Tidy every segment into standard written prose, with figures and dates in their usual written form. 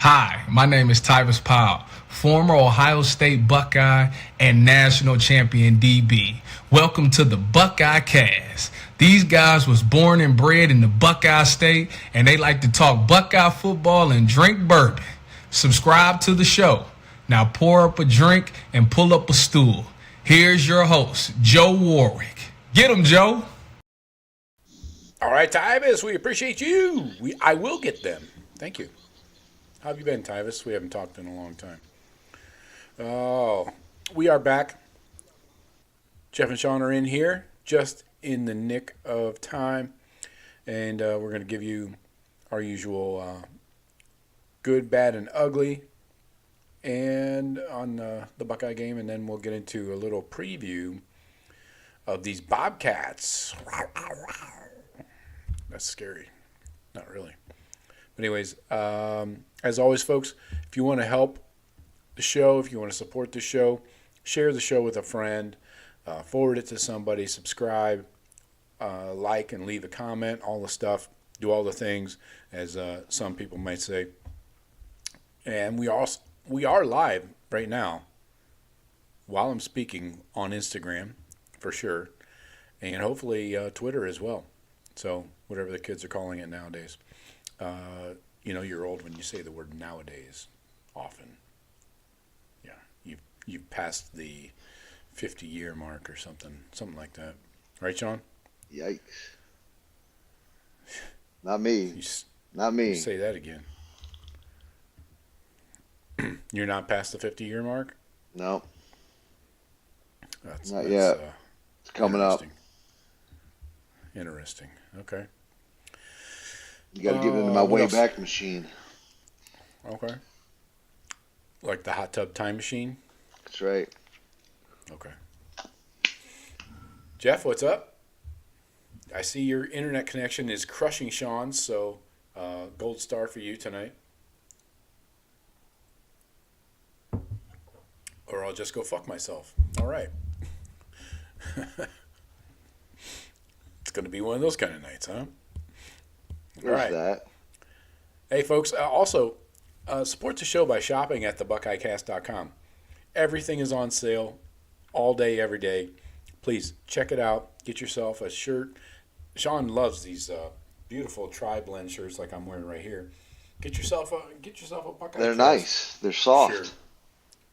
Hi, my name is Tyvis Powell, former Ohio State Buckeye and national champion DB. Welcome to the Buckeye Cast. These guys was born and bred in the Buckeye State, and they like to talk Buckeye football and drink bourbon. Subscribe to the show. Now pour up a drink and pull up a stool. Here's your host, Joe Warwick. Get him, Joe. All right, Tyvis, we appreciate you. I will get them. Thank you. How have you been, Tyvis? We haven't talked in a long time. Oh, we are back. Jeff and Sean are in here, just in the nick of time. And we're going to give you our usual good, bad, and ugly and on the Buckeye game. And then we'll get into a little preview of these Bobcats. That's scary. Not really. But anyways, as always, folks, if you want to help the show, if you want to support the show, share the show with a friend, forward it to somebody, subscribe, like, and leave a comment, all the stuff, do all the things, as some people might say. And we are live right now while I'm speaking on Instagram, for sure, and hopefully Twitter as well. So whatever the kids are calling it nowadays. You're old when you say the word nowadays often. Yeah, you've passed the 50-year mark or something like that. Right, Sean? Yikes. Not me. Not me. Say that again. You're not past the 50-year mark? No. That's not yet. It's coming up. Interesting. Okay. You got to get into my way back machine. Okay. Like the hot tub time machine? That's right. Okay. Jeff, what's up? I see your internet connection is crushing Sean's, so gold star for you tonight. Or I'll just go fuck myself. All right. It's going to be one of those kind of nights, huh? There's all right. That. Hey, folks, also support the show by shopping at thebuckeyecast.com. Everything is on sale all day, every day. Please check it out. Get yourself a shirt. Sean loves these beautiful tri-blend shirts like I'm wearing right here. Get yourself a Buckeye. They're nice. They're soft. Shirt.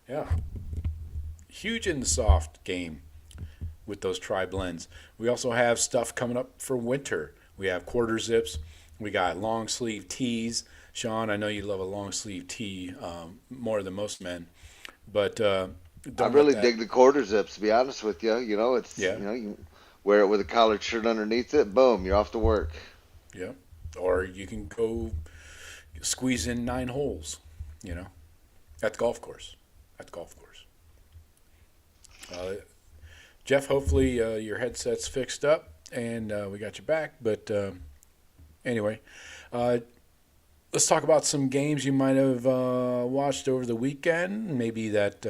Yeah. Huge in the soft game with those tri-blends. We also have stuff coming up for winter. We have quarter zips. We got long sleeve tees. Sean, I know you love a long sleeve tee more than most men, but I really dig the quarter zips. To be honest with you, you wear it with a collared shirt underneath it. Boom, you're off to work. Yeah, or you can go squeeze in 9 holes. At the golf course. Jeff, hopefully your headset's fixed up and we got you back. But anyway, let's talk about some games you might have watched over the weekend. Maybe that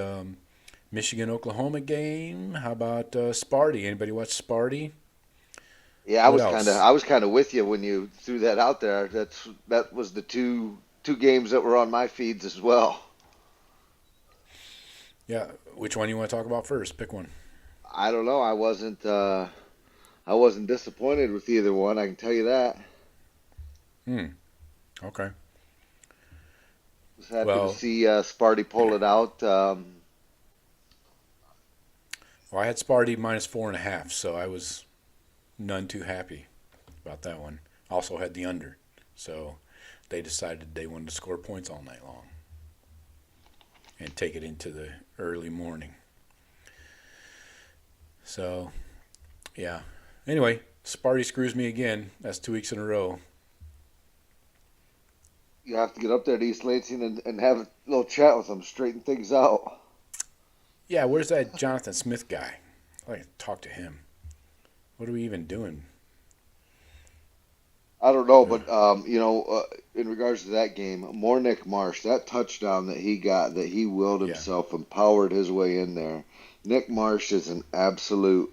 Michigan-Oklahoma game. How about Sparty? Anybody watch Sparty? Yeah, I was kind of with you when you threw that out there. That was the two games that were on my feeds as well. Yeah, which one you want to talk about first? Pick one. I don't know. I wasn't disappointed with either one. I can tell you that. Okay. Was happy to see Sparty pull it out. Well, I had Sparty minus 4.5, so I was none too happy about that one. Also had the under, so they decided they wanted to score points all night long and take it into the early morning. So, yeah. Anyway, Sparty screws me again. That's 2 weeks in a row. You have to get up there to East Lansing and have a little chat with them, straighten things out. Yeah, where's that Jonathan Smith guy? I'd like to talk to him. What are we even doing? I don't know, but, in regards to that game, more Nick Marsh, that touchdown that he got, that he willed himself and powered his way in there. Nick Marsh is an absolute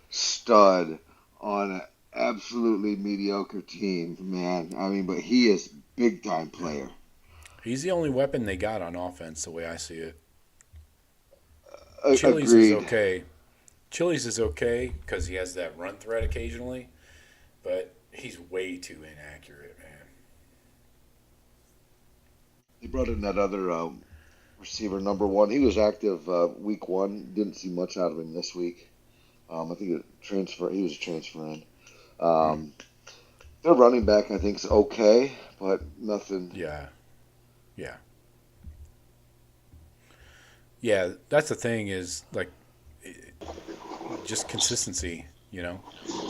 stud on an absolutely mediocre team, man. I mean, but he is big-time player. He's the only weapon they got on offense, the way I see it. Agreed. Chili's is okay because he has that run threat occasionally, but he's way too inaccurate, man. They brought in that other receiver, number one. He was active week one. Didn't see much out of him this week. I think he was a transfer in. Their running back, I think, is okay, but nothing. Yeah. Yeah, that's the thing is, like, just consistency, you know.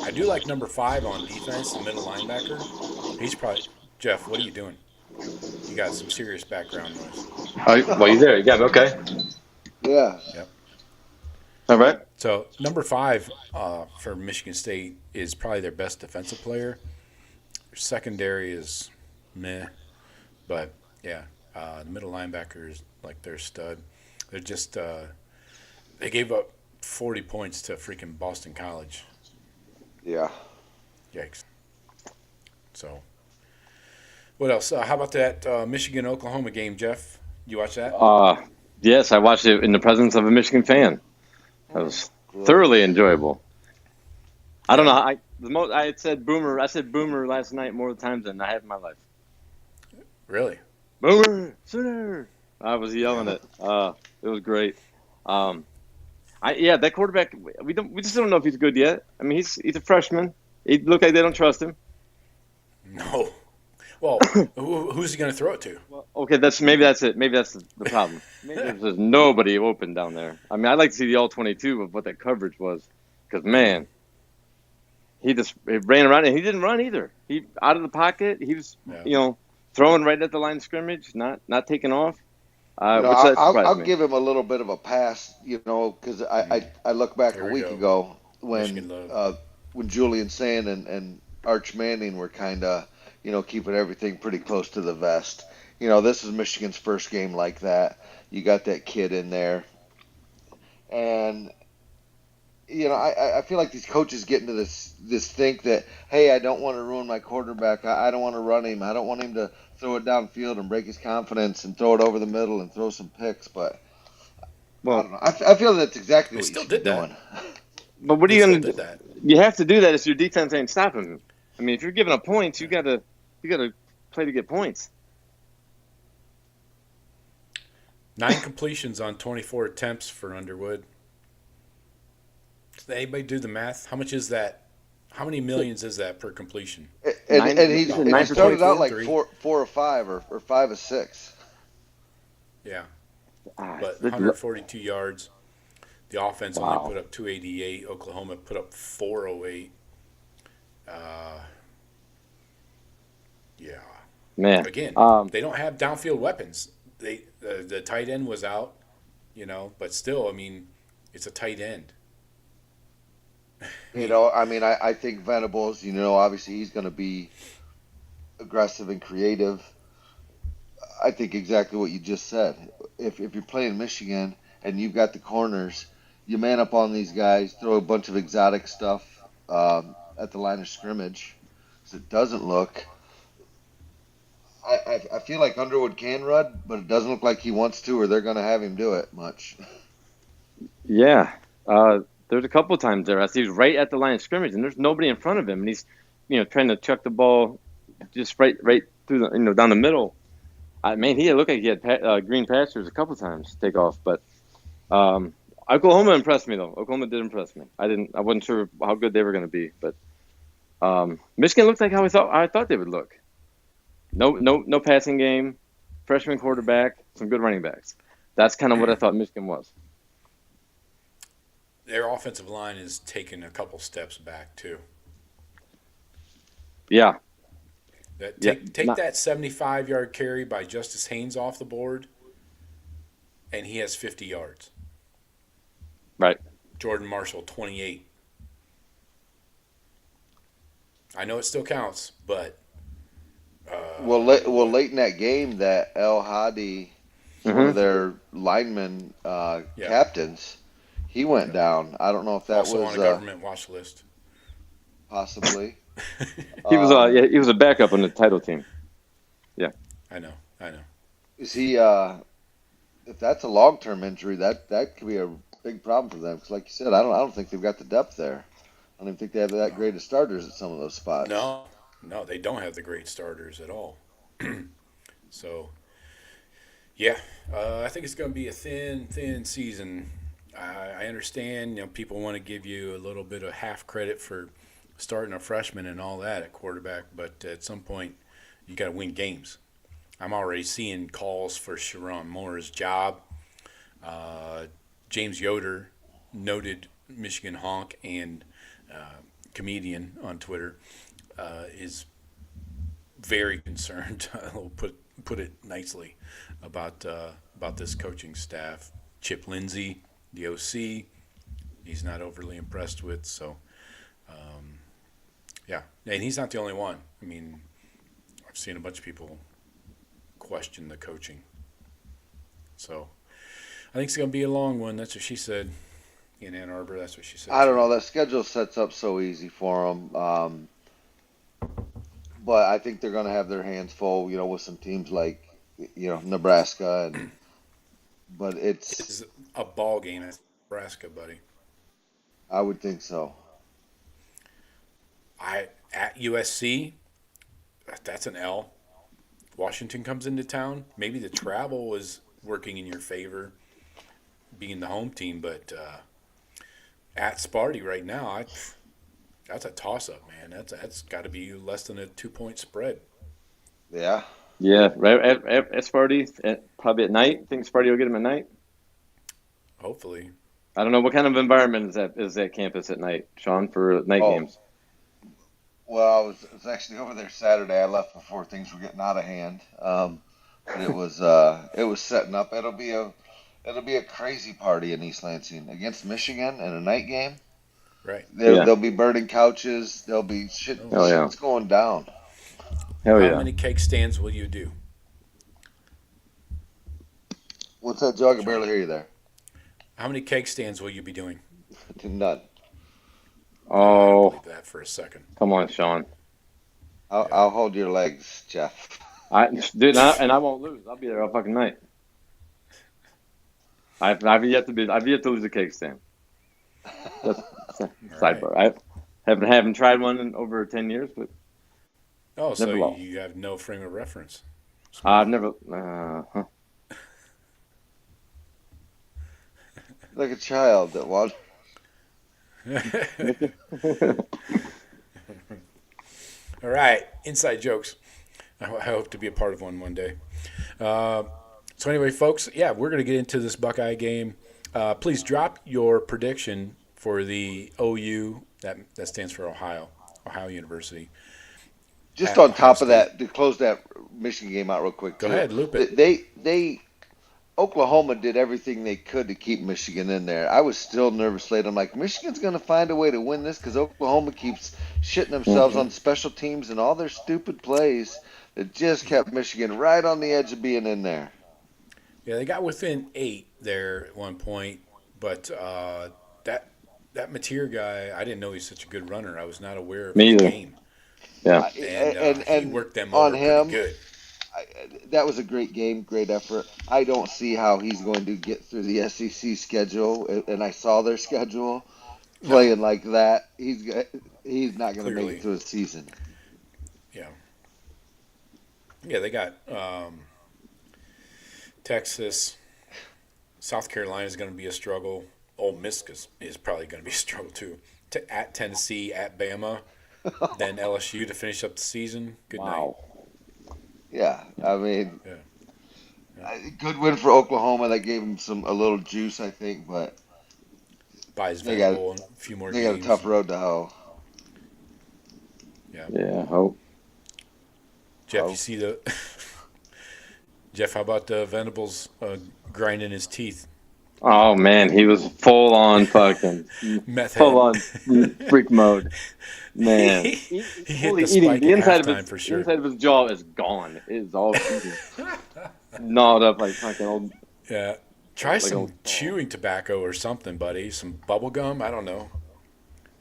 I do like number 5 on defense, the middle linebacker. He's probably – Jeff, what are you doing? You got some serious background noise. Oh, well, you there. You got me. Okay. Yeah. Yep. All right. So, number 5 for Michigan State is probably their best defensive player. Their secondary is meh. But, yeah, the middle linebacker is like their stud. They're just they gave up 40 points to freaking Boston College. Yeah. Yikes. So, what else? How about that Michigan-Oklahoma game, Jeff? You watch that? Yes, I watched it in the presence of a Michigan fan. That was thoroughly enjoyable. I don't know. I said boomer. I said boomer last night more times than I have in my life. Really? Boomer, Sooner. I was yelling it. It was great. That quarterback. We just don't know if he's good yet. I mean, he's a freshman. It looked like they don't trust him. No. Well, who's he going to throw it to? Well, okay, maybe that's it. Maybe that's the problem. Maybe there's nobody open down there. I mean, I'd like to see the all-22 of what that coverage was, because man, he ran around and he didn't run either. He out of the pocket. He was throwing right at the line of scrimmage, not taking off. I'll give him a little bit of a pass, because I look back a week ago when Julian Sand and Arch Manning were kind of keeping everything pretty close to the vest. This is Michigan's first game like that. You got that kid in there, and I feel like these coaches get into this think that, hey, I don't want to ruin my quarterback. I don't want to run him. I don't want him to throw it downfield and break his confidence and throw it over the middle and throw some picks. But I don't know. I feel that's exactly what he's doing. But what are you going to do? You have to do that if your defense ain't stopping him. I mean, if you're giving up points, you got to play to get points. 9 completions on 24 attempts for Underwood. Does anybody do the math? How much is that? How many millions is that per completion? And he started out like 4 or 5 or 5 or 6. Yeah, but 142 yards. The offense only put up 288. Oklahoma put up 408. Yeah. Man. Again, they don't have downfield weapons. The tight end was out, but still, I mean, it's a tight end. I think Venables, obviously he's going to be aggressive and creative. I think exactly what you just said. If you're playing Michigan and you've got the corners, you man up on these guys, throw a bunch of exotic stuff at the line of scrimmage so it doesn't look. I feel like Underwood can run, but it doesn't look like he wants to, or they're going to have him do it much. Yeah. There's a couple of times there. I see he's right at the line of scrimmage, and there's nobody in front of him, and he's, trying to chuck the ball just right through the, down the middle. He looked like he had green pastures a couple of times to take off. But Oklahoma impressed me though. Oklahoma did impress me. I wasn't sure how good they were going to be, but Michigan looked like how I thought they would look. No passing game, freshman quarterback, some good running backs. That's kind of what I thought Michigan was. Their offensive line is taking a couple steps back too. Yeah. Take that 75-yard carry by Justice Haynes off the board, and he has 50 yards. Right. Jordan Marshall, 28. I know it still counts, but late in that game, that El Hadi, one of their linemen captains, he went down. I don't know if that also was on a government watch list. Possibly. He was a backup on the title team. Yeah. I know. Is he? If that's a long-term injury, that could be a big problem for them. Because, like you said, I don't think they've got the depth there. I don't even think they have that great of starters at some of those spots. No, they don't have the great starters at all. So, yeah, I think it's going to be a thin season. I understand, people want to give you a little bit of half credit for starting a freshman and all that at quarterback, but at some point, you got to win games. I'm already seeing calls for Sharon Moore's job. James Yoder, noted Michigan honk and comedian on Twitter, is very concerned. I'll put it nicely about this coaching staff. Chip Lindsey, the OC, he's not overly impressed with. So, yeah, and he's not the only one. I mean, I've seen a bunch of people question the coaching. So, I think it's going to be a long one. That's what she said. In Ann Arbor, that's what she said. I don't know. That schedule sets up so easy for them. But I think they're going to have their hands full, with some teams like, Nebraska. But it's a ball game at Nebraska, buddy. I would think so. At USC, that's an L. Washington comes into town. Maybe the travel was working in your favor, being the home team, but at Sparty right now, that's a toss-up, man. That's got to be less than a 2-point spread. Yeah. Yeah, right at Sparty, probably at night. Think Sparty will get them at night? Hopefully. I don't know. What kind of environment is that campus at night, Sean, for night games? Well, I was actually over there Saturday. I left before things were getting out of hand. But it was setting up. It'll be a crazy party in East Lansing against Michigan in a night game. Right. They'll be burning couches. There'll be shit. Shit's going down. Hell yeah. How many cake stands will you do? What's that, Joe? I can barely hear you there. How many cake stands will you be doing? None. Oh. I believe that for a second. Come on, Sean. I'll hold your legs, Jeff. I won't lose. I'll be there all fucking night. I've yet to lose a cake stand. That's sidebar. Right. I haven't tried one in over 10 years, but so you have no frame of reference. I've never. Like a child that wants. All right, inside jokes. I hope to be a part of one day. So anyway, folks, yeah, we're going to get into this Buckeye game. Please drop your prediction for the OU, that stands for Ohio University. Just on top of that, to close that Michigan game out real quick. Go ahead, loop it. Oklahoma did everything they could to keep Michigan in there. I was still nervous later. I'm like, Michigan's going to find a way to win this because Oklahoma keeps shitting themselves on special teams and all their stupid plays that just kept Michigan right on the edge of being in there. Yeah, they got within 8 there at one point, but that Mateer guy, I didn't know he's such a good runner. I was not aware of his game. Yeah, and he worked them over pretty good. That was a great game, great effort. I don't see how he's going to get through the SEC schedule, and I saw their schedule playing like that. He's not going to make it through the season. Yeah, they got Texas, South Carolina is going to be a struggle. Ole Miss is probably going to be a struggle too. At Tennessee, at Bama, then LSU to finish up the season. Good night. Yeah, I mean, good win for Oklahoma. That gave them a little juice, I think, but buys Venable a few more games. They got a tough road to hoe. Yeah, hope. Jeff, you see the Jeff? How about Venables grinding his teeth? Oh man, he was full on fucking full on freak mode. Man, he hit the spike the inside of his for sure. The inside of his jaw is gone. It is all gnawed up like fucking old. Yeah, try some chewing tobacco or something, buddy. Some bubble gum. I don't know.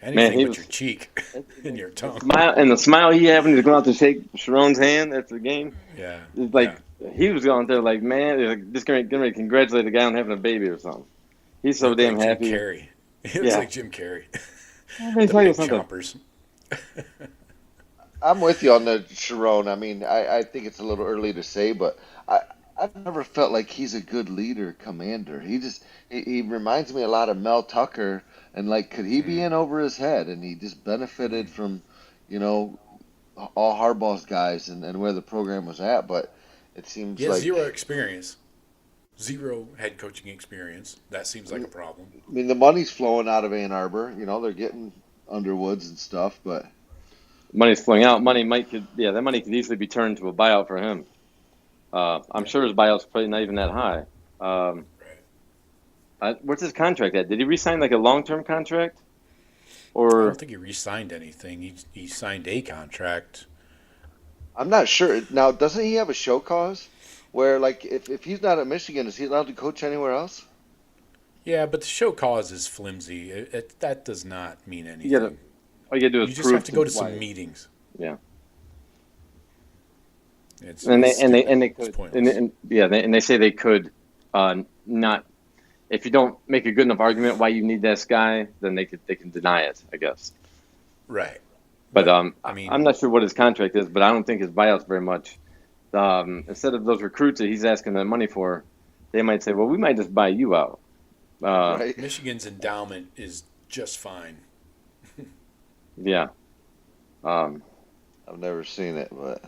Anything but your cheek and your tongue. The smile he had when he was going out to shake Sharon's hand after the game. Yeah, it's like he was going there like, man, like, just gonna congratulate the guy on having a baby or something. He's so damn like happy. Jim Carrey. It looks like Jim Carrey. Let me The tell you big something. chompers. I'm with you on the Sharon. I mean, I think it's a little early to say, but I've never felt like he's a good leader, commander. He reminds me a lot of Mel Tucker, and like, could he be in over his head? And he just benefited from, you know, all Harbaugh's guys and where the program was at. But it seems He has like, zero experience. Zero head coaching experience. That seems like a problem. I mean, the money's flowing out of Ann Arbor. You know, they're getting Underwoods and stuff, but Money's flowing out. That money could easily be turned to a buyout for him. I'm sure his buyout's probably not even that high. What's his contract at? Did he re-sign like a long-term contract? I Or don't think he re-signed anything. He signed a contract. I'm not sure. Now, doesn't he have a show cause where, like, if he's not at Michigan, is he allowed to coach anywhere else? Yeah, but the show cause is flimsy. That does not mean you anything. gotta, all you gotta do is You just prove have to go to why. some meetings. Yeah, It's and they it's could pointless. and they say they could not, if you don't make a good enough argument why you need this guy, then they can deny it, I guess. Right. But I mean, I'm not sure what his contract is, but I don't think his buyout's very much. Instead of those recruits that he's asking the money for, they might say, well, we might just buy you out. Right? Michigan's endowment is just fine. Yeah. I've never seen it, but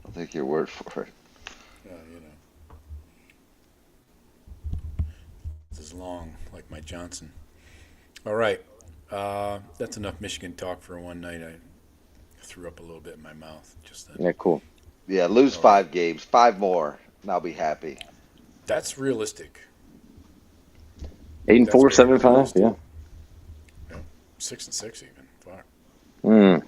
I'll take your word for it. You know, this is long, like my Johnson. All right, that's enough Michigan talk for one night. I threw up a little bit in my mouth just then. Yeah, cool. Yeah, lose 5 games, 5 more, and I'll be happy. That's realistic. 8-4, That's very 7-5. realistic. Yeah. Yeah, 6-6 even. Fuck. Mm.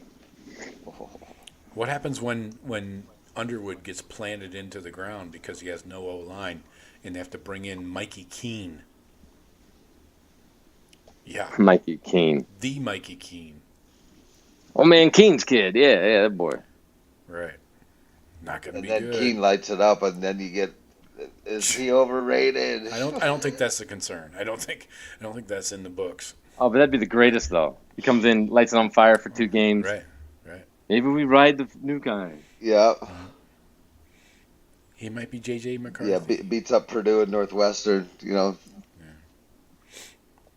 What happens when Underwood gets planted into the ground because he has no O line, and they have to bring in Mikey Keene? Yeah, Mikey Keene. the Mikey Keene. Oh man, Keene's kid. Yeah, that boy. Right. Not gonna And be then good. Keene lights it up, and then you get, is he overrated? I don't think that's the concern. I don't think that's in the books. Oh, but that'd be the greatest though. He comes in, lights it on fire for 2 games. Right. Maybe we ride the new guy. Yeah. He might be J.J. McCarthy. Yeah, beats up Purdue and Northwestern, you know.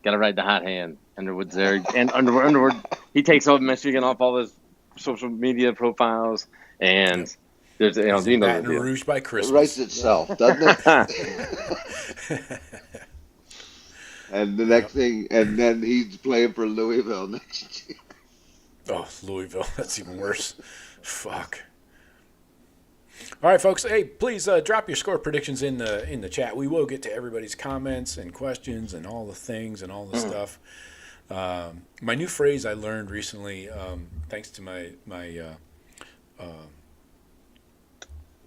Got to ride the hot hand. Underwood's there, and Underwood. He takes over Michigan off all his social media profiles, and there's Baton Rouge by It Christmas. writes itself, doesn't it? And the next thing, and then he's playing for Louisville next year. Oh, Louisville. That's even worse. Fuck. All right, folks. Hey, please drop your score predictions in the chat. We will get to everybody's comments and questions and all the things and all the stuff. My new phrase I learned recently, thanks to my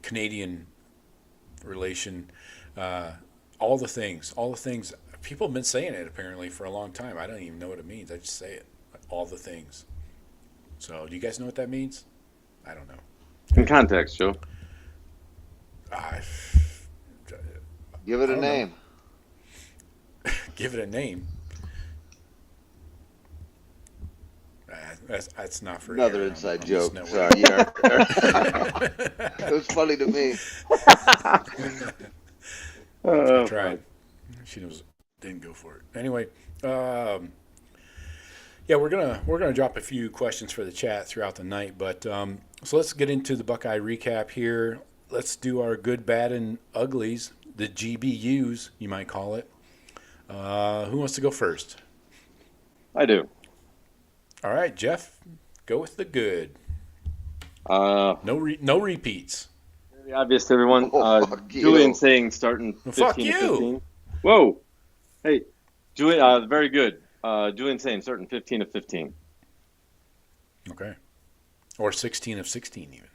Canadian relation, all the things. People have been saying it apparently for a long time. I don't even know what it means. I just say it. All the things. So, do you guys know what that means? I don't know. In context, Joe. Give it a don't name. Give it a name. That's not for Another air inside on joke. this Sorry, network. it was funny to me. I tried. She didn't go for it. Anyway, yeah, we're gonna drop a few questions for the chat throughout the night, but so let's get into the Buckeye recap here. Let's do our good, bad, and uglies, the GBUs, you might call it. Who wants to go first? I do. All right, Jeff, go with the good. No No repeats. Very obvious to everyone. Fuck you. Julian saying starting 15 Fuck to you. 15. Whoa. Hey, Julian, very good. Julian saying starting 15 to 15. Okay. Or 16 of 16 even.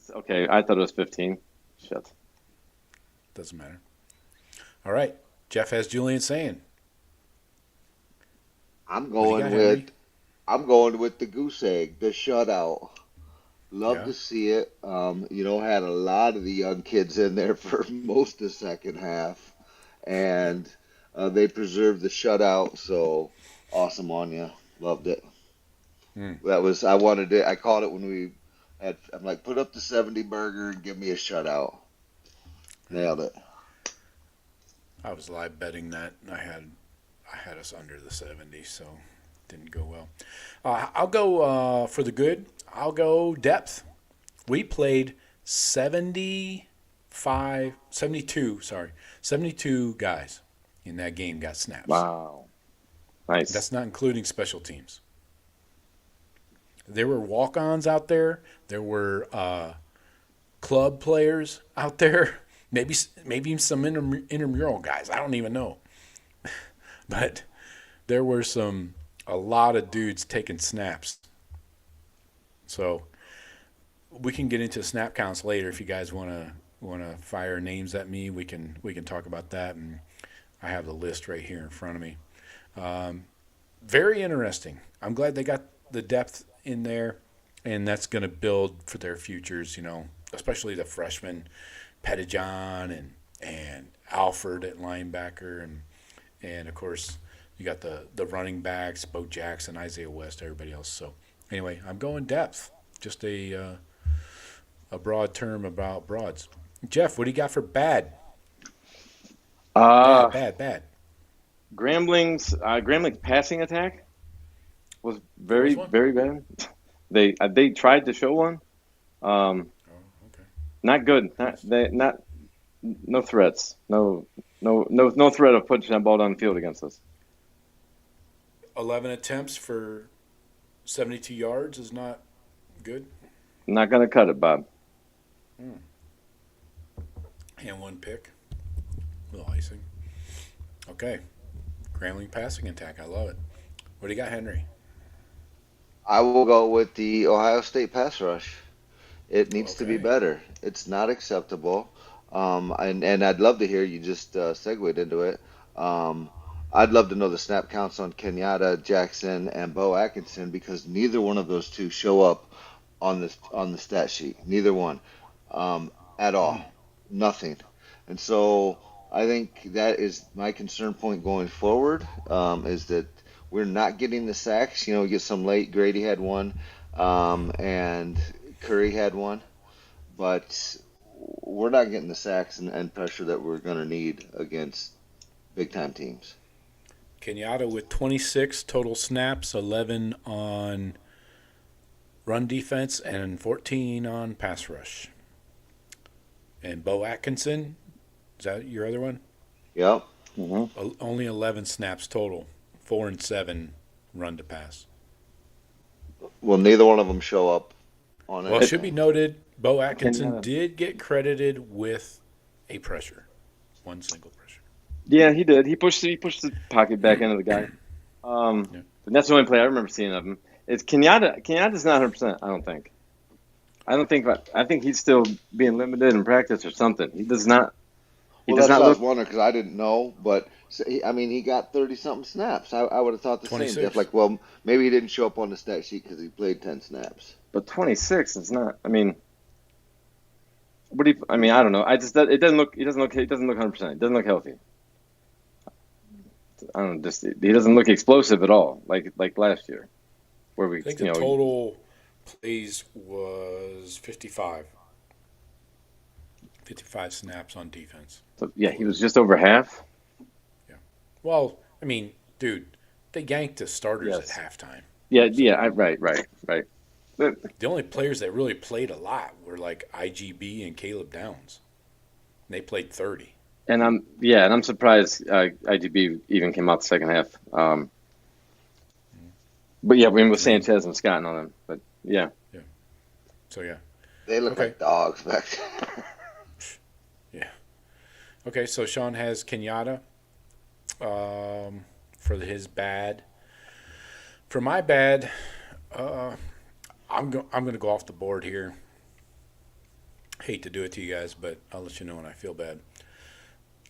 Okay, I thought it was 15. Shit. Doesn't matter. All right. Jeff has Julian saying. I'm What do you going got, with Henry? I'm going with the goose egg, the shutout. Love Yeah. to see it. Had a lot of the young kids in there for most of the second half, Yeah. and they preserved the shutout. So awesome on you. Loved it. Mm. I wanted it. I called it when we had. I'm like, put up the 70 burger and give me a shutout. Yeah. Nailed it. I was live betting that. I had us under the 70, so didn't go well. I'll go for the good. I'll go depth. We played 72 guys in that game got snaps. Wow. Nice. That's not including special teams. There were walk-ons out there. There were club players out there. Maybe even some intramural guys. I don't even know. But there were a lot of dudes taking snaps. So we can get into snap counts later if you guys want to fire names at me. We can talk about that, and I have the list right here in front of me. Very interesting. I'm glad they got the depth in there, and that's going to build for their futures. Especially the freshmen, Pettijohn and Alford at linebacker, and of course you got the running backs, Bo Jackson, Isaiah West, everybody else. So anyway, I'm going depth. Just a broad term about broads. Jeff, what do you got for bad? Uh, Bad. Grambling's passing attack was There was very, one? very bad. They tried to show one. Oh, okay. Not good. Not no threats. No threat of putting that ball down the field against us. 11 attempts for 72 yards is not good. Not gonna cut it, Bob. And one pick. Little icing. Okay. Grambling passing attack. I love it. What do you got, Henry? I will go with the Ohio State pass rush. It needs to be Okay. better. It's not acceptable. And I'd love to hear you just segued into it. Um, I'd love to know the snap counts on Kenyatta Jackson and Bo Atkinson because neither one of those two show up on the stat sheet. Neither one, at all. Nothing. And so I think that is my concern point going forward. Is that we're not getting the sacks. We get some late. Grady had one, and Curry had one, but we're not getting the sacks and pressure that we're going to need against big time teams. Kenyatta with 26 total snaps, 11 on run defense, and 14 on pass rush. And Bo Atkinson, is that your other one? Yep. Only 11 snaps total, 4 and 7 run to pass. Well, neither one of them show up on Well, it should be anything. noted, Bo Atkinson Kenyatta. did get credited with a pressure, one single pressure. Yeah, he did. He pushed the pocket back into the guy. Yeah. And that's the only play I remember seeing of him. It's Kenyatta. Kenyatta's not 100%. I don't think. I think he's still being limited in practice or something. He does not. He Well, does that's not what I was look. wondering because I didn't know, but he got 30 something snaps. I would have thought the same. 26. Jeff, like, well, maybe he didn't show up on the stat sheet because he played 10 snaps. But 26 is not. I mean, what do you? I mean, I don't know. It doesn't look. He doesn't look. He doesn't look 100%. He doesn't look healthy. I don't know. Just he doesn't look explosive at all, like last year, where we I think the total plays was 55. 55 snaps on defense. So, yeah, he was just over half. Well, I mean, dude, they yanked the starters Yes. at halftime. Right. But, The only players that really played a lot were like IGB and Caleb Downs. They played 30. and I'm surprised IGB even came out the second half. But yeah, we with Sanchez and Scott on him. But yeah, So, yeah. They look Okay. like dogs back there. Yeah. Okay, so Sean has Kenyatta for his bad. For my bad, I'm going to go off the board here. Hate to do it to you guys, but I'll let you know when I feel bad.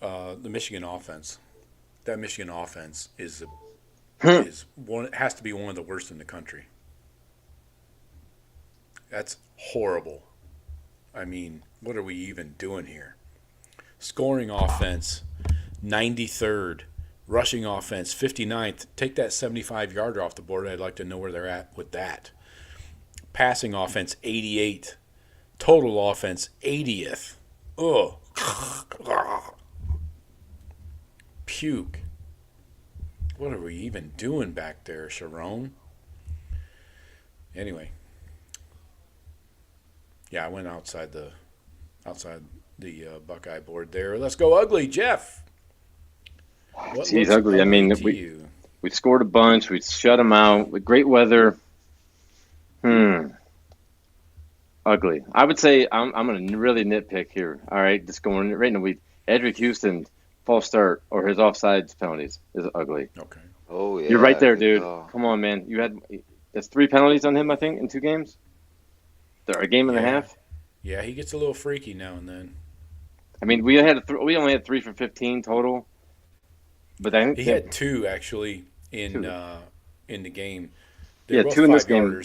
The Michigan offense. That Michigan offense is one has to be one of the worst in the country. That's horrible. I mean, what are we even doing here? Scoring offense, 93rd. Rushing offense, 59th. Take that 75-yarder off the board. I'd like to know where they're at with that. Passing offense, 88th. Total offense, 80th. Ugh. Puke. What are we even doing back there, Sharon? Anyway. Yeah, I went outside the Buckeye board there. Let's go ugly, Jeff. He's ugly. I mean, we scored a bunch. We shut him out with great weather. Ugly. I would say I'm going to really nitpick here. All right, just going right in the week. Edric Houston, false start or his offsides penalties is ugly. Okay. Oh yeah. You're right there, dude. Come on, man. That's 3 penalties on him, I think, in 2 games. They're a game and a half. Yeah, he gets a little freaky now and then. I mean, we only had 3 for 15 total. But I think he had 2 actually in the game. Yeah, 2 in this game.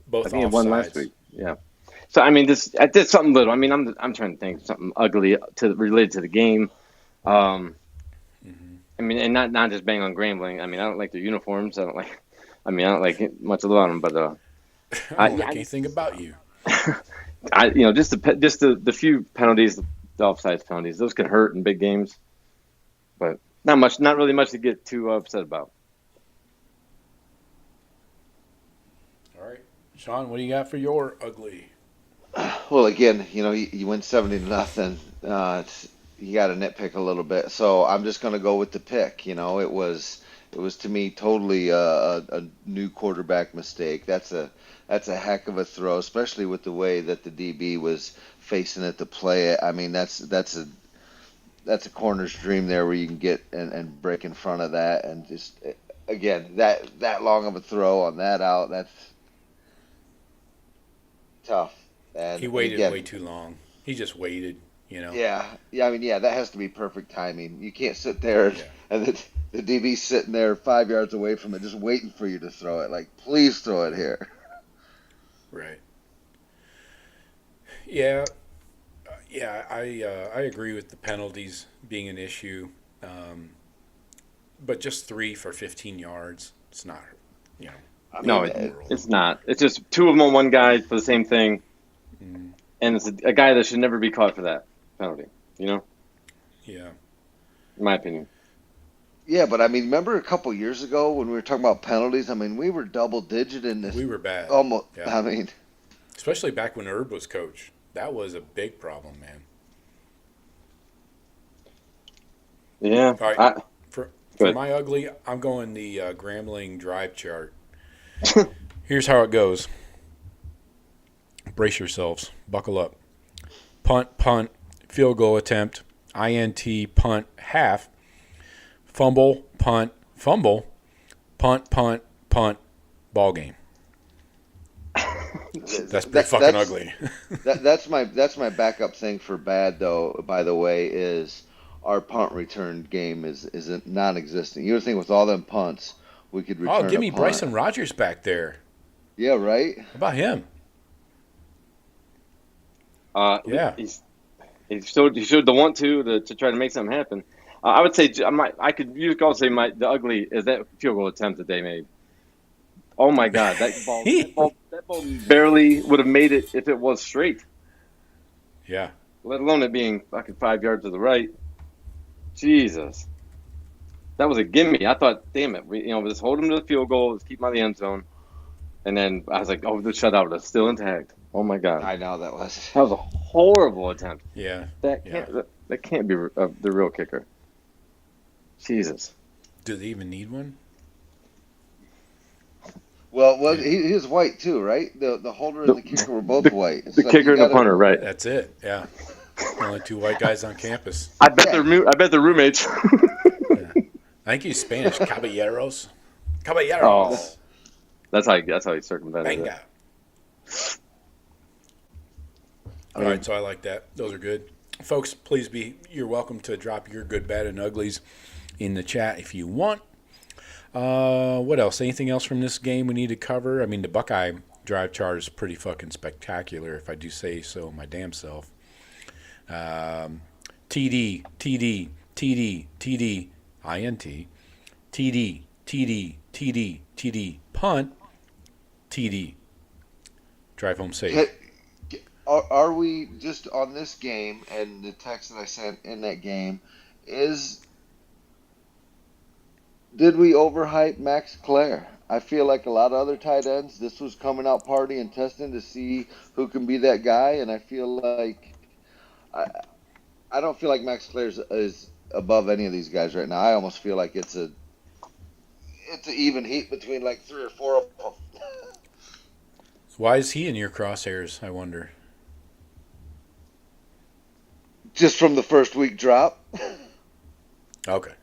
Both I think he had offsides. 1 last week. Yeah. So I mean, I did something little. I mean, I'm trying to think of something ugly related to the game. I mean, and not just bang on Grambling. I mean, I don't like their uniforms. I don't like much about them. But I don't like anything about you. Just the few penalties, the offsides penalties, those can hurt in big games. But not really much to get too upset about. All right, Sean, what do you got for your ugly? Well, again, you win 70-0. You got to nitpick a little bit. So I'm just going to go with the pick. It was to me totally a new quarterback mistake. That's a heck of a throw, especially with the way that the DB was facing it to play it. I mean, that's a corner's dream there where you can get and break in front of that, and just again that long of a throw on that out. That's tough. And he waited way too long. He just waited, Yeah. I mean, that has to be perfect timing. You can't sit there and the DB's sitting there 5 yards away from it, just waiting for you to throw it. Like, please throw it here. Right. Yeah. I agree with the penalties being an issue, but just 3 for 15 yards. It's not, No, it's not. It's just 2 of them on one guy for the same thing. And it's a guy that should never be caught for that penalty, Yeah. In my opinion. Yeah, but I mean, remember a couple years ago when we were talking about penalties? I mean, we were double-digit in this. We were bad. Almost. Yeah. I mean, especially back when Herb was coach. That was a big problem, man. Yeah. All right. For my ugly, I'm going the Grambling drive chart. Here's how it goes. Brace yourselves. Buckle up. Punt, field goal attempt, INT, punt, half, fumble, punt, ball game. That's pretty fucking ugly. that's my backup thing for bad, though, by the way, is our punt return game is non-existent. You would think with all them punts, we could return give me a punt. Bryson Rogers back there. Yeah, right? How about him? Yeah. He showed the want to try to make something happen. I would say you could also say the ugly is that field goal attempt that they made. Oh my God, that ball barely would have made it if it was straight. Yeah. Let alone it being fucking 5 yards to the right. Jesus, that was a gimme. I thought, damn it, just hold him to the field goal, just keep him out of the end zone, and then I was like, oh, the shutout is still intact. Oh my God, I know that was a horrible attempt. Yeah. That can't be the real kicker. Jesus. Do they even need one? Well, he was white too, right? The holder and the kicker were both white. The kicker and the punter, right? That's it. Yeah. Only 2 white guys on campus. I bet they're roommates. Yeah. I think he's Spanish. Caballeros. Oh, that's how he circumvented Venga. it. All right, so I like that. Those are good. Folks, you're welcome to drop your good, bad, and uglies in the chat if you want. What else? Anything else from this game we need to cover? I mean, the Buckeye drive chart is pretty fucking spectacular, if I do say so my damn self. TD, TD, TD, TD, INT, TD, TD, TD, TD, punt, TD. Drive home safe. Are we just on this game and the text that I sent in that game did we overhype Max Clare? I feel like a lot of other tight ends, this was coming out party and testing to see who can be that guy, and I feel like I don't feel like Max Clare is above any of these guys right now. I almost feel like it's an even heat between like 3 or 4 of them. Why is he in your crosshairs, I wonder? Just from the first week drop. Okay.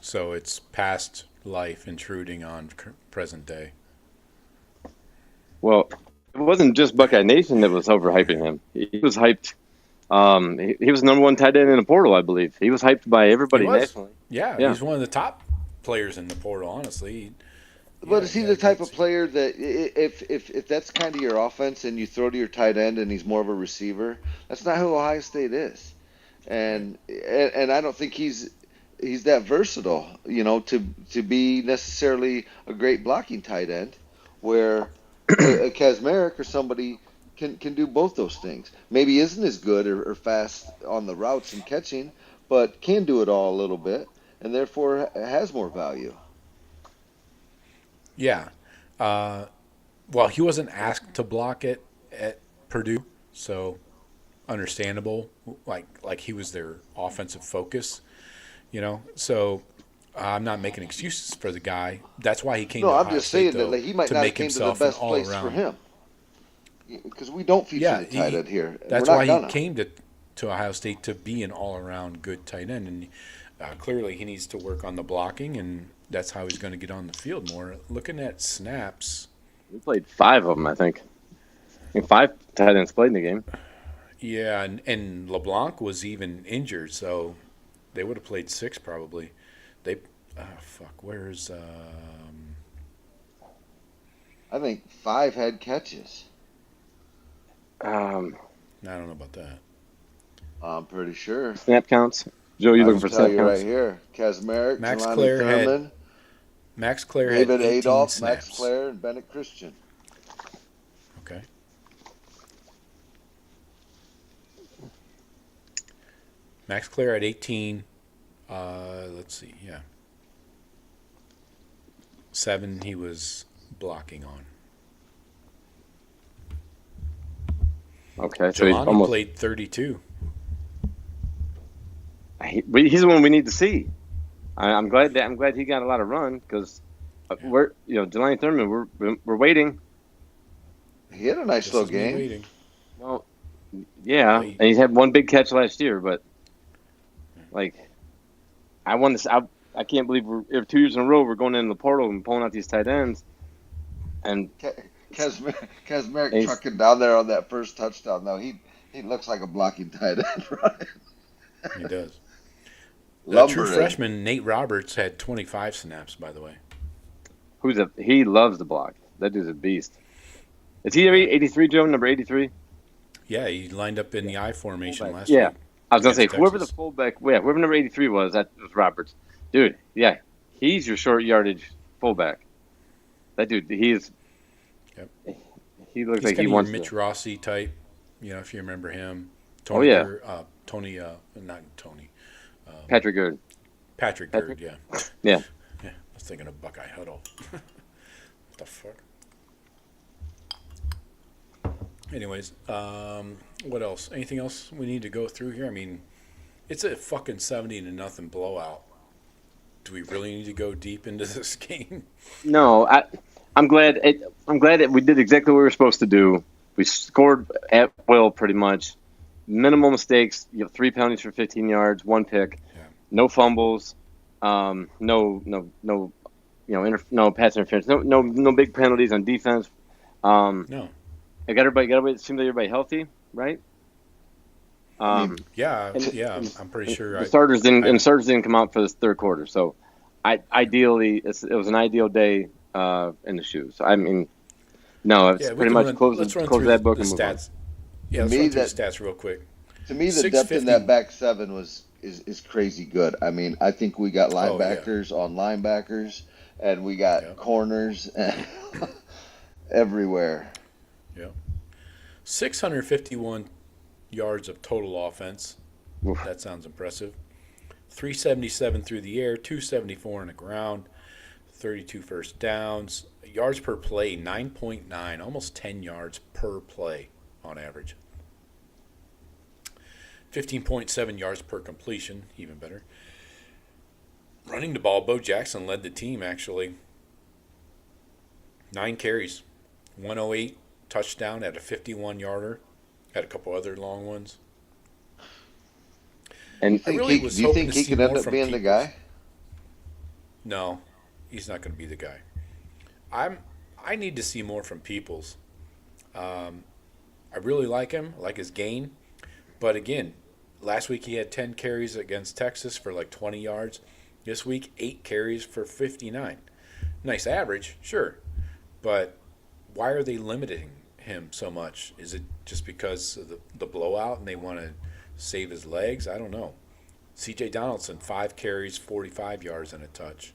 So it's past life intruding on present day. Well, it wasn't just Buckeye Nation that was overhyping him. He was hyped. He was the number 1 tight end in the portal, I believe. He was hyped by everybody nationally. Yeah, he's one of the top players in the portal, honestly. But is he the type of player that if that's kind of your offense and you throw to your tight end and he's more of a receiver, that's not who Ohio State is. And I don't think he's that versatile, to be necessarily a great blocking tight end, where a Kazmarek or somebody can do both those things. Maybe isn't as good or fast on the routes and catching, but can do it all a little bit, and therefore has more value. Yeah. Well, he wasn't asked to block it at Purdue, so understandable. Like he was their offensive focus, So I'm not making excuses for the guy. That's why he came to Ohio State. No, I'm just saying that he might not have came to the best place for him. Because we don't feature the tight end here. That's why he came to Ohio State, to be an all-around good tight end. And clearly he needs to work on the blocking, and that's how he's going to get on the field more. Looking at snaps. We played 5 of them, I think. 5 tight ends played in the game. Yeah, and LeBlanc was even injured, so they would have played 6 probably. Where's I think 5 had catches. I don't know about that. I'm pretty sure. Snap counts. Joe, you looking for snap counts? Right here. Kazmarek, Max Jelani Clare Thurman, had David 18 Adolph, snaps. Max Clare, and Bennett Christian. Okay. Max Clare had 18. Let's see. Yeah. 7 he was blocking on. Okay, so he's Jelani almost played 32. He's the one we need to see. I'm glad he got a lot of run, because we're Jelani Thurman, we're waiting. He had a nice little game. Well, yeah, and he's had 1 big catch last year, but I can't believe we're 2 years in a row we're going in the portal and pulling out these tight ends, and Kazmarek trucking down there on that first touchdown. Though he looks like a blocking tight end, right? He does. The true freshman Nate Roberts had 25 snaps, by the way. He loves the block. That dude's a beast. Is he 83, Joe? Number 83? Yeah, he lined up in the I formation last week. week. I was gonna say whoever the fullback, whoever number 83 was, that was Roberts. Dude, yeah, he's your short yardage fullback. That dude, he looks like he wants Mitch Rossi type. If you remember him. Tony. Not Tony. Patrick Gerd. Patrick Gerd, yeah. Yeah. Yeah, I was thinking of Buckeye Huddle. What the fuck? Anyways, what else? Anything else we need to go through here? I mean, it's a fucking 70-0 blowout. Do we really need to go deep into this game? No, I'm glad that we did exactly what we were supposed to do. We scored at will, pretty much. Minimal mistakes. 3 penalties for 15 yards, 1 pick, no fumbles, no pass interference, no big penalties on defense. No. I got everybody. It seems like everybody healthy, right? I'm pretty sure. The starters didn't come out for this third quarter, so ideally it was an ideal day in the shoes. I mean, No, it's Yeah, we pretty can much run, close let's run close through that book the and move on. stats. Yeah, let's me, run through that the stats real quick. to me, the depth in 650. that back seven is crazy good. I mean, I think we got Oh, yeah. linebackers on linebackers, and we got Yep. corners and everywhere. Yeah. 651 yards of total offense. Oof. That sounds impressive. 377 through the air, 274 on the ground, 32 first downs. Yards per play, 9.9, almost 10 yards per play on average. 15.7 yards per completion, even better. Running the ball, Bo Jackson led the team, actually. 9 carries, 108, touchdown at a 51-yarder. Had a couple other long ones. And I really was Do you hoping think to he see could end more up from being the Peoples. guy? No, he's not going to be the guy. I need to see more from Peoples. I really like him, I like his game. But again, last week he had 10 carries against Texas for like 20 yards. This week, 8 carries for 59. Nice average, sure. But why are they limiting him so much? Is it just because of the blowout and they want to save his legs? I don't know. C.J. Donaldson, 5 carries, 45 yards and a touch.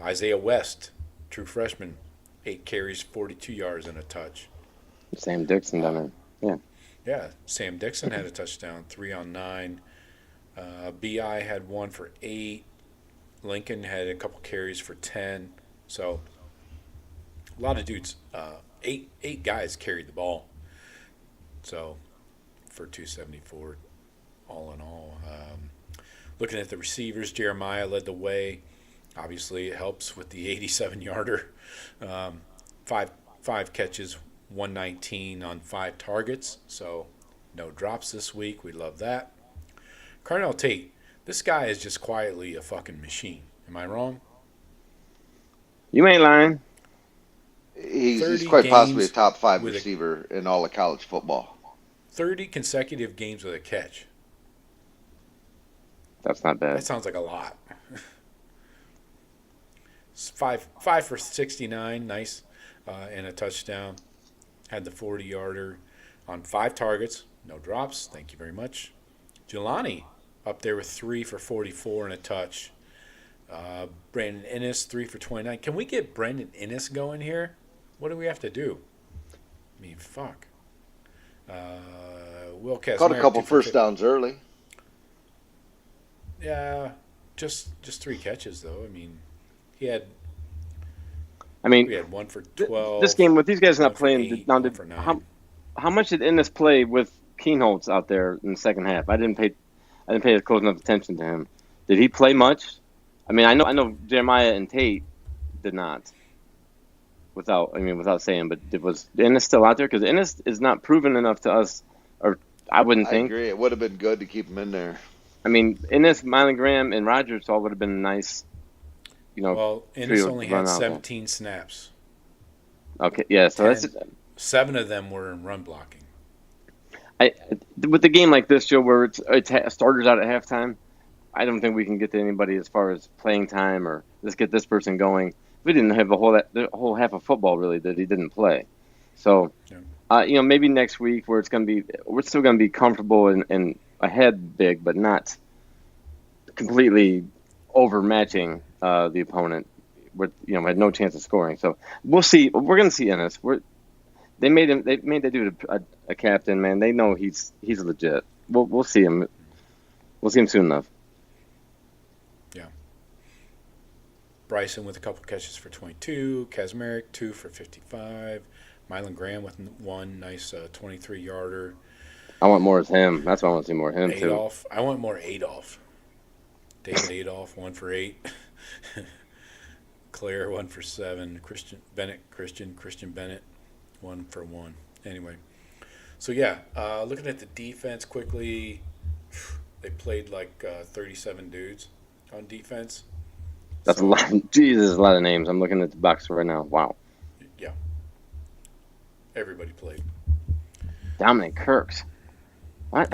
Isaiah West, true freshman, 8 carries, 42 yards and a touch. Sam Dixon down there. Yeah. Yeah, Sam Dixon had a touchdown, 3 on 9. B.I. had 1 for 8. Lincoln had a couple carries for 10. So a lot of dudes. 8 guys carried the ball. So for 274, all in all. Looking at the receivers, Jeremiah led the way. Obviously, it helps with the 87-yarder. 5 catches, 119 on 5 targets. So no drops this week. We love that. Carnell Tate, this guy is just quietly a fucking machine. Am I wrong? You ain't lying. He's 30 quite possibly a games top 5 with a- receiver in all of college football. 30 consecutive games with a catch. That's not That bad. sounds like a lot. 5 for 69, nice, and a touchdown. Had the 40-yarder on 5 targets, no drops. Thank you very much. Jelani up there with 3 for 44 and a touch. Brandon Ennis 3 for 29. Can we get Brandon Ennis going here? What do we have to do? I mean, fuck. Will Kazmarek, Caught a couple 2 for first downs early. Yeah, just 3 catches though. I mean, we I mean, had 1 for 12. this game with these guys 1 not for playing. 8, Now, 1 for 9. how much did Ennis play with Keenholz out there in the second half? I didn't pay close enough attention to him. Did he play much? I mean, I know Jeremiah and Tate did not. Without saying, but was Ennis still out there? Because Ennis is not proven enough to us, or I wouldn't I think. agree. It would have been good to keep him in there. I mean, Ennis, Mylan Graham, and Rogers all would have been nice. Well, Ennis trio only to run had out there. 17 snaps. Okay, yeah. So 10. that's 7 of them were in run blocking. with a game like this, Joe, where it's starters out at halftime. I don't think we can get to anybody as far as playing time or let's get this person going. We didn't have the whole half of football really that he didn't play. So, maybe next week where we're still going to be comfortable and ahead big, but not completely overmatching the opponent. Had no chance of scoring. So we'll see. We're going to see Ennis. They made that dude a captain, man. They know he's legit. We'll see him. We'll see him soon enough. Yeah. Bryson with a couple catches for 22. Kazmarek 2 for 55. Mylan Graham with 1 nice 23-yarder. I want more of him. That's why I want to see more of him too. Adolph. I want more Adolph. David Adolph 1 for 8. Claire 1 for 7. Christian Bennett 1 for 1. Anyway, so looking at the defense quickly, they played like 37 dudes on defense. That's a lot. Jesus, a lot of names. I'm looking at the box right now. Wow. Yeah. Everybody played. Dominic Kirks. What?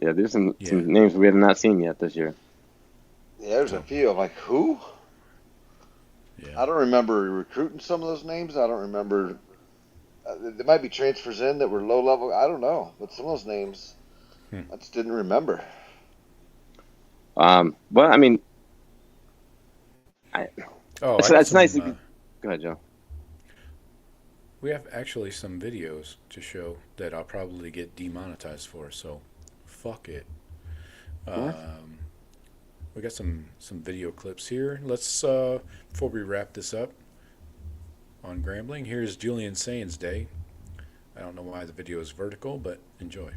Yeah, there's some names we have not seen yet this year. Yeah, there's a few. I'm like, who? Yeah. I don't remember recruiting some of those names. I don't remember. There might be transfers in that were low level. I don't know, but some of those names I just didn't remember. Well, I mean, it's nice. Go ahead, Joe. We have actually some videos to show that I'll probably get demonetized for, so fuck it. We got some video clips here. Let's before we wrap this up on Grambling, here's Julian Sainz Day. I don't know why the video is vertical, but enjoy.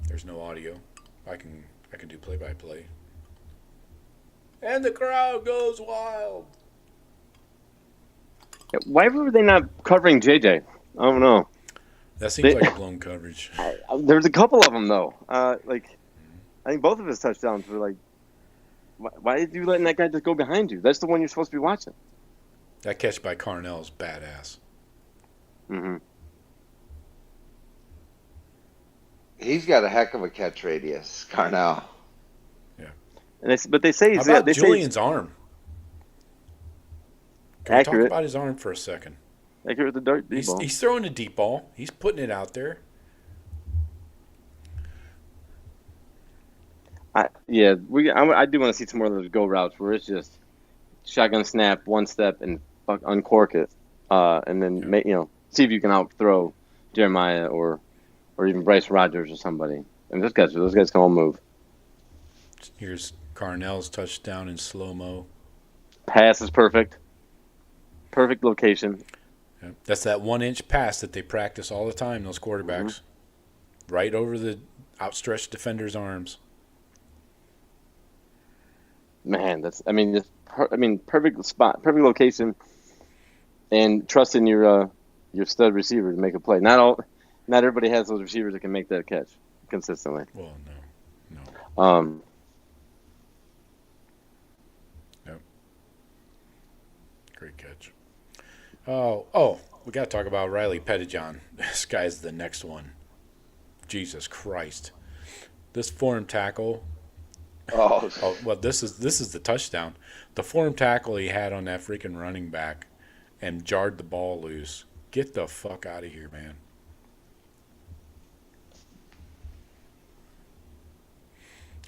There's no audio. I can do play-by-play. And the crowd goes wild. Why were they not covering JJ? I don't know. That seems like a blown coverage. There's a couple of them though. I think both of his touchdowns were like, why did you letting that guy just go behind you? That's the one you're supposed to be watching. That catch by Carnell is badass. Mm-hmm. He's got a heck of a catch radius, Carnell. Yeah. But they say How about Julian's arm? Can we talk about his arm for a second? Accurate with the deep ball. He's throwing a deep ball. He's putting it out there. I do want to see some more of those go routes where it's just shotgun snap, one step, and uncork it, and then see if you can outthrow Jeremiah or even Bryce Rogers or somebody. And those guys can all move. Here's Carnell's touchdown in slow-mo. Pass is perfect. Perfect location. Yeah. That's that 1-inch pass that they practice all the time, those quarterbacks. Mm-hmm. Right over the outstretched defender's arms. Man, perfect spot, perfect location, and trust in your stud receiver to make a play. Not everybody has those receivers that can make that catch consistently. Well, no. Yep. Great catch. Oh, we got to talk about Riley Pettijohn. This guy's the next one. Jesus Christ. This form tackle. Oh, well, this is the touchdown. The form tackle he had on that freaking running back and jarred the ball loose. Get the fuck out of here, man.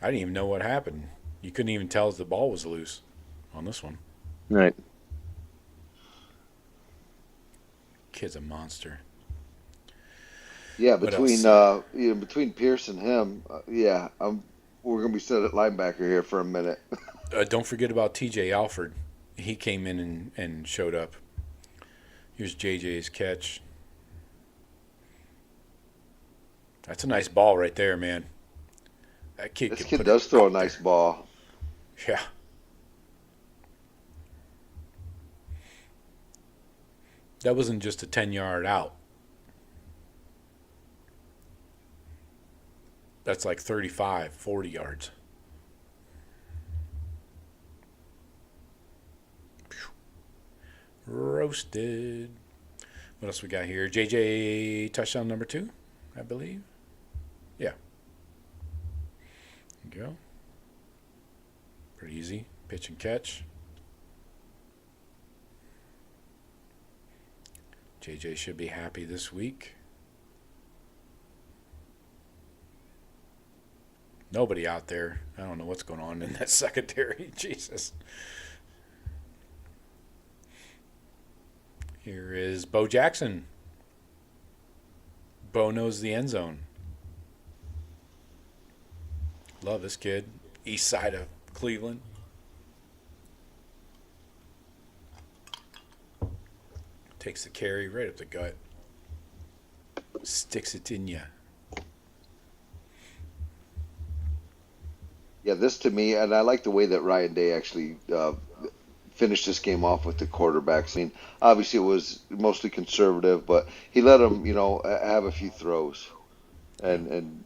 I didn't even know what happened. You couldn't even tell if the ball was loose on this one. Right. Kid's a monster. Yeah, between Pierce and him, we're gonna be set at linebacker here for a minute. Don't forget about T.J. Alford. He came in and showed up. Here's J.J.'s catch. That's a nice ball right there, man. This kid does throw a nice ball. Yeah. That wasn't just a 10-yard out. That's like 35, 40 yards. Roasted. What else we got here? JJ touchdown number 2, I believe. Yeah. There you go. Pretty easy. Pitch and catch. JJ should be happy this week. Nobody out there. I don't know what's going on in that secondary. Jesus. Here is Bo Jackson. Bo knows the end zone. Love this kid. East side of Cleveland. Takes the carry right up the gut. Sticks it in ya. Yeah, this to me, and I like the way that Ryan Day actually finished this game off with the quarterbacks. I mean, obviously it was mostly conservative, but he let them, have a few throws and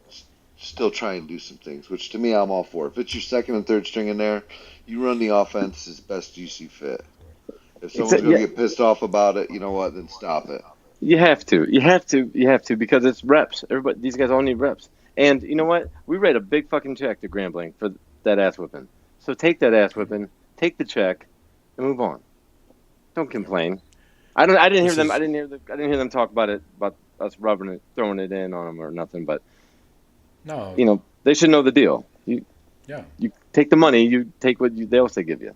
still try and do some things, which to me I'm all for. If it's your second and third string in there, you run the offense as best you see fit. If someone's going to get pissed off about it, you know what, then stop it. You have to because it's reps. These guys all need reps. And you know what? We write a big fucking check to Grambling for that ass whipping. So take that ass whipping, take the check, and move on. Don't complain. I didn't hear them talk about it, about us rubbing it, throwing it in on them or nothing. But No. you know, they should know the deal. You take the money, you take what they also give you.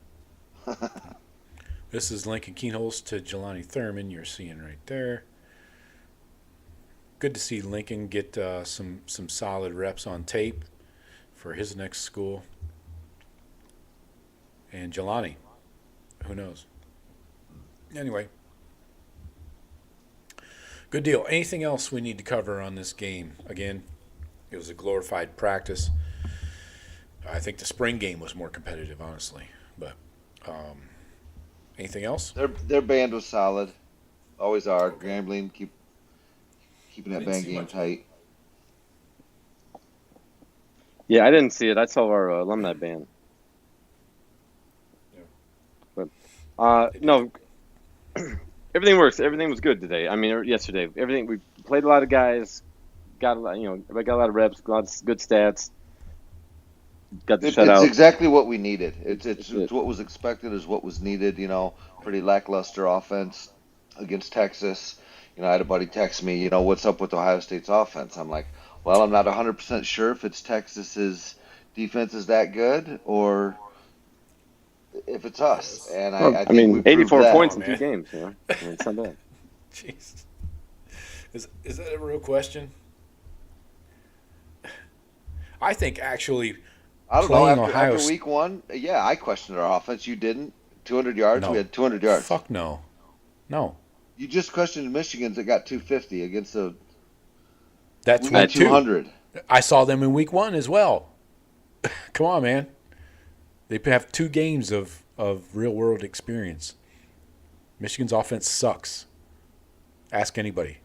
This is Lincoln Keenholz to Jelani Thurman. You're seeing right there. Good to see Lincoln get some solid reps on tape for his next school. And Jelani, who knows? Anyway, good deal. Anything else we need to cover on this game? Again, it was a glorified practice. I think the spring game was more competitive, honestly. But anything else? Their band was solid. Always are. Grambling keeping that band game tight. Yeah, I didn't see it. I saw our alumni band. Yeah. But no, everything works. Everything was good today. I mean, yesterday. Everything, we played a lot of guys. Got a lot, everybody got a lot of reps. Got good stats. Got the shutout. It's exactly what we needed. It's what was expected, is what was needed. Pretty lackluster offense against Texas. I had a buddy text me, what's up with Ohio State's offense? I'm like, well, I'm not 100% sure if it's Texas's defense is that good or if it's us. And I think 84 points in 2 games. It's not bad. Jeez, is that a real question? I think actually. I don't know. After week 1, yeah, I questioned our offense. You didn't. 200 yards. No. We had 200 yards. Fuck no. No. You just questioned Michigan's that got 250 against the. That's 200. I saw them in week 1 as well. Come on, man. They have 2 games of real world experience. Michigan's offense sucks. Ask anybody.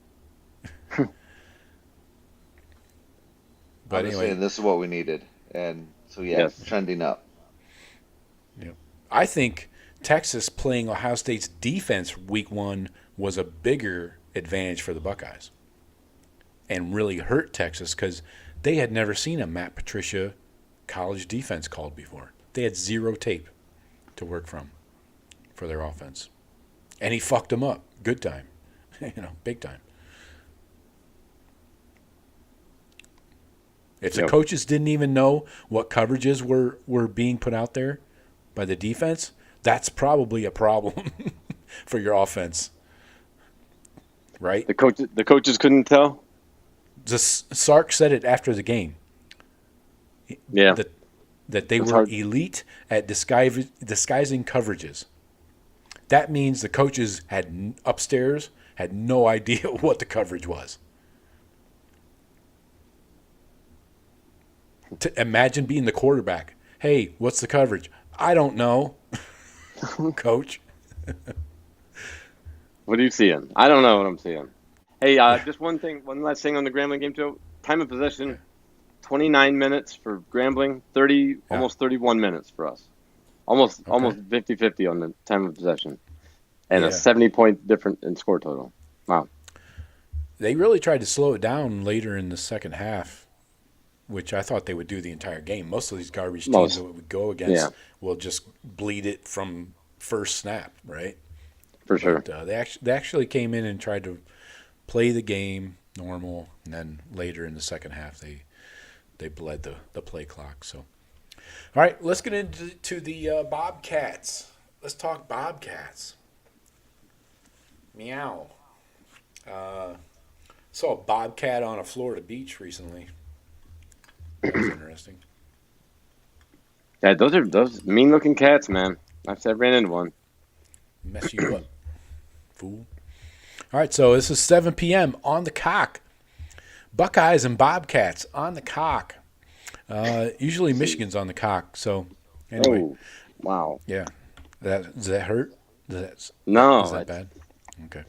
But anyway, this is what we needed, and so yes. Trending up. Yeah, I think Texas playing Ohio State's defense week 1 was a bigger advantage for the Buckeyes, and really hurt Texas because they had never seen a Matt Patricia college defense called before. They had 0 tape to work from for their offense, and he fucked them up, good time, big time. If the coaches didn't even know what coverages were being put out there by the defense, that's probably a problem for your offense, right? The coaches couldn't tell. Sark said it after the game. Yeah, that they were elite at disguising coverages. That means the coaches upstairs had no idea what the coverage was. To imagine being the quarterback. Hey, what's the coverage? I don't know, Coach. What are you seeing? I don't know what I'm seeing. Hey, just one last thing on the Grambling game, too. Time of possession, 29 minutes for Grambling, almost 31 minutes for us. Almost 50-50 on the time of possession. And a 70-point difference in score total. Wow. They really tried to slow it down later in the second half, which I thought they would do the entire game. Most of these garbage teams that we would go against will just bleed it from first snap, right? For sure. But, they actually came in and tried to play the game normal, and then later in the second half they bled the play clock. So, all right, let's get into the Bobcats. Let's talk Bobcats. Meow. Saw a bobcat on a Florida beach recently. That was interesting. Yeah, those mean-looking cats, man. I've ran into one. Mess you up, fool. All right, so this is 7 p.m. on the cock. Buckeyes and Bobcats on the cock. Usually Michigan's on the cock. So anyway. Oh, wow. Yeah. Does that hurt? No. Is that bad? Okay.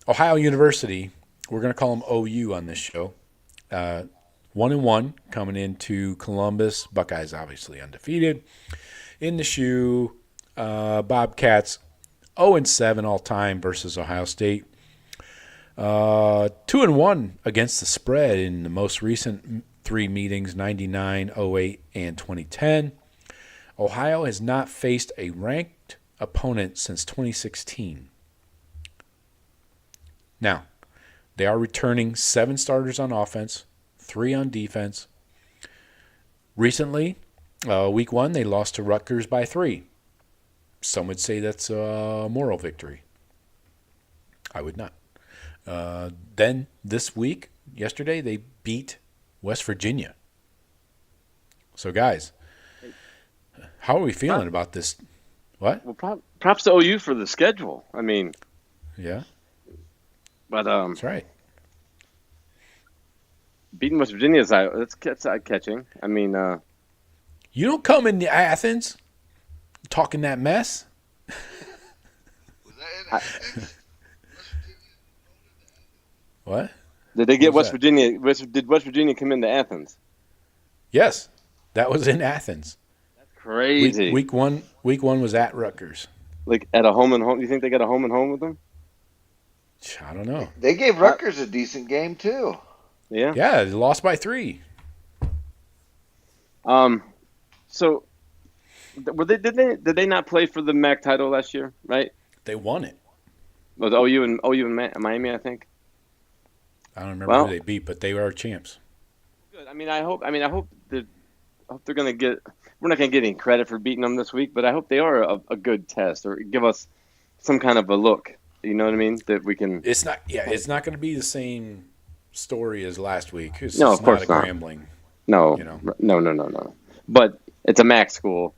Ohio University. We're going to call them OU on this show. 1-1 coming into Columbus. Buckeyes obviously undefeated. In the shoe, Bobcats 0-7 all time versus Ohio State. 2-1 against the spread in the most recent 3 meetings, 99, 08, and 2010. Ohio has not faced a ranked opponent since 2016. Now, they are returning 7 starters on offense, 3 on defense. Recently, week 1, they lost to Rutgers by 3. Some would say that's a moral victory. I would not. Then this week, yesterday, they beat West Virginia. So, guys, how are we feeling about this? What? Well, props to OU for the schedule. I mean, yeah, but that's right. Beating West Virginia is that's eye-catching. I mean, You don't come into Athens talking that mess. Was that in Athens? What? did they get What was West Virginia? Did West Virginia come into Athens? Yes, that was in Athens. Crazy. Week one was at Rutgers. Like at a home and home. You think they got a home and home with them? I don't know. They gave Rutgers a decent game too. Yeah. Yeah, they lost by 3. So, did they not play for the MAC title last year? Right? They won it. It was OU and Miami, I think. I don't remember who they beat, but they were champs. Good. I hope they're going to get. We're not going to get any credit for beating them this week, but I hope they are a good test or give us some kind of a look. You know what I mean? That we can. It's not. Yeah, it's not going to be the same story as last week. It's No, just of course not. not. Grambling. No, You know. no. But it's a MAC school,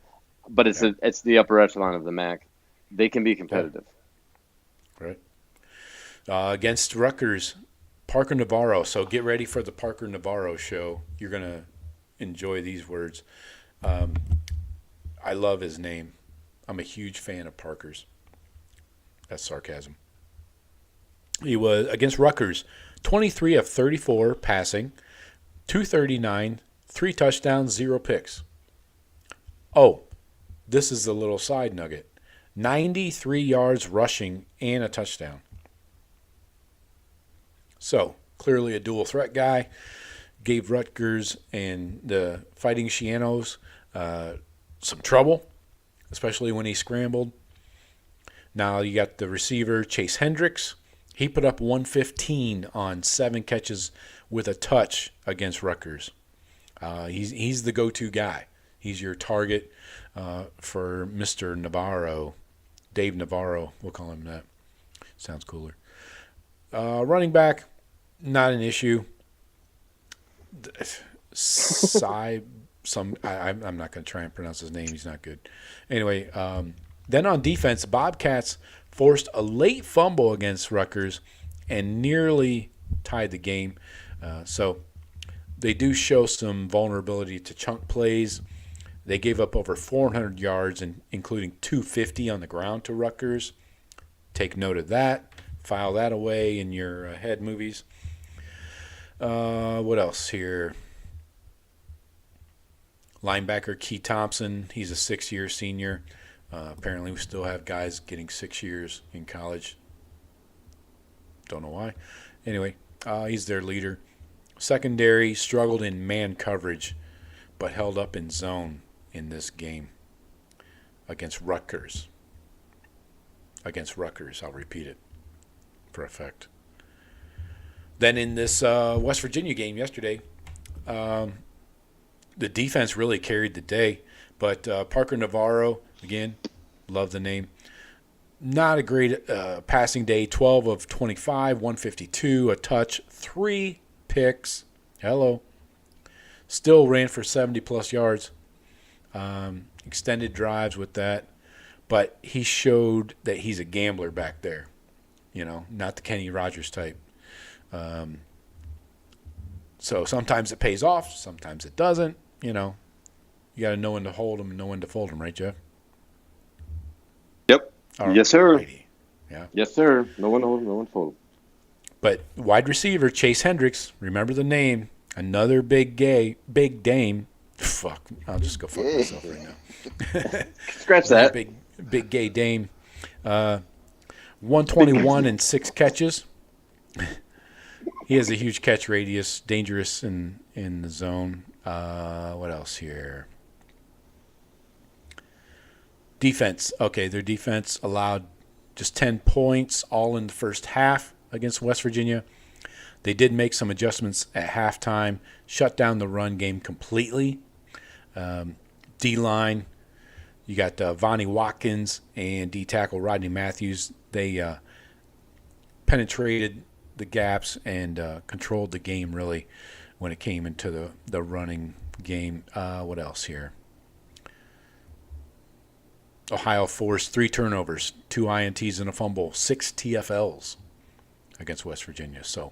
but it's the upper echelon of the MAC. They can be competitive. Right. Against Rutgers, Parker Navarro. So get ready for the Parker Navarro show. You're going to enjoy these words. I love his name. I'm a huge fan of Parker's. That's sarcasm. He was against Rutgers, 23 of 34 passing, 239, 3 touchdowns, 0 picks. Oh, this is a little side nugget. 93 yards rushing and a touchdown. So, clearly a dual threat guy. Gave Rutgers and the Fighting Chianos some trouble, especially when he scrambled. Now you got the receiver, Chase Hendricks. He put up 115 on 7 catches with a touch against Rutgers. He's the go-to guy. He's your target for Mr. Navarro. Dave Navarro, we'll call him that. Sounds cooler. Running back, not an issue. I'm not going to try and pronounce his name. He's not good. Anyway, then on defense, Bobcats forced a late fumble against Rutgers and nearly tied the game. So they do show some vulnerability to chunk plays. They gave up over 400 yards, including 250 on the ground to Rutgers. Take note of that. File that away in your head movies. What else here? Linebacker Key Thompson. He's a 6-year senior. Apparently we still have guys getting 6 years in college. Don't know why. Anyway, he's their leader. Secondary struggled in man coverage, but held up in zone in this game against Rutgers. I'll repeat it for effect. Then in this West Virginia game yesterday, the defense really carried the day. But Parker Navarro, again, love the name. Not a great passing day. 12 of 25, 152, a touch, 3 picks. Hello. Still ran for 70-plus yards. Extended drives with that. But he showed that he's a gambler back there. Not the Kenny Rogers type. So sometimes it pays off, sometimes it doesn't. You got to know when to hold them and know when to fold them, right, Jeff? Yep. Yes, sir. Yeah. Yes, sir. No one hold, no one fold. But wide receiver Chase Hendricks, remember the name, another big dame. Fuck, I'll just go fuck myself right now. Scratch that. Big gay dame. 121 and 6 catches. He has a huge catch radius, dangerous in the zone. What else here? Defense. Okay, their defense allowed just 10 points all in the first half against West Virginia. They did make some adjustments at halftime, shut down the run game completely. D-line, you got Vonnie Watkins and D-tackle Rodney Matthews. They penetrated the gaps and controlled the game, really, when it came into the running game. What else here? Ohio forced 3 turnovers, 2 INTs and a fumble, 6 TFLs against West Virginia. So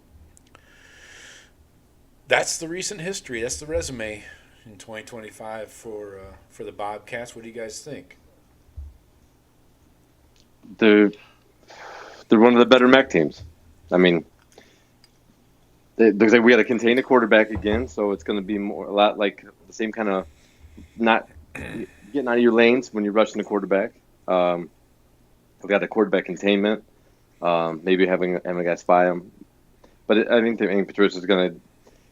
that's the recent history. That's the resume in 2025 for the Bobcats. What do you guys think? They're one of the better MAC teams. I mean, it looks like we got to contain the quarterback again, so it's going to be a lot like the same kind of not getting out of your lanes when you're rushing the quarterback. We got a quarterback containment, maybe having a guy spy him. But I think Patricia's going to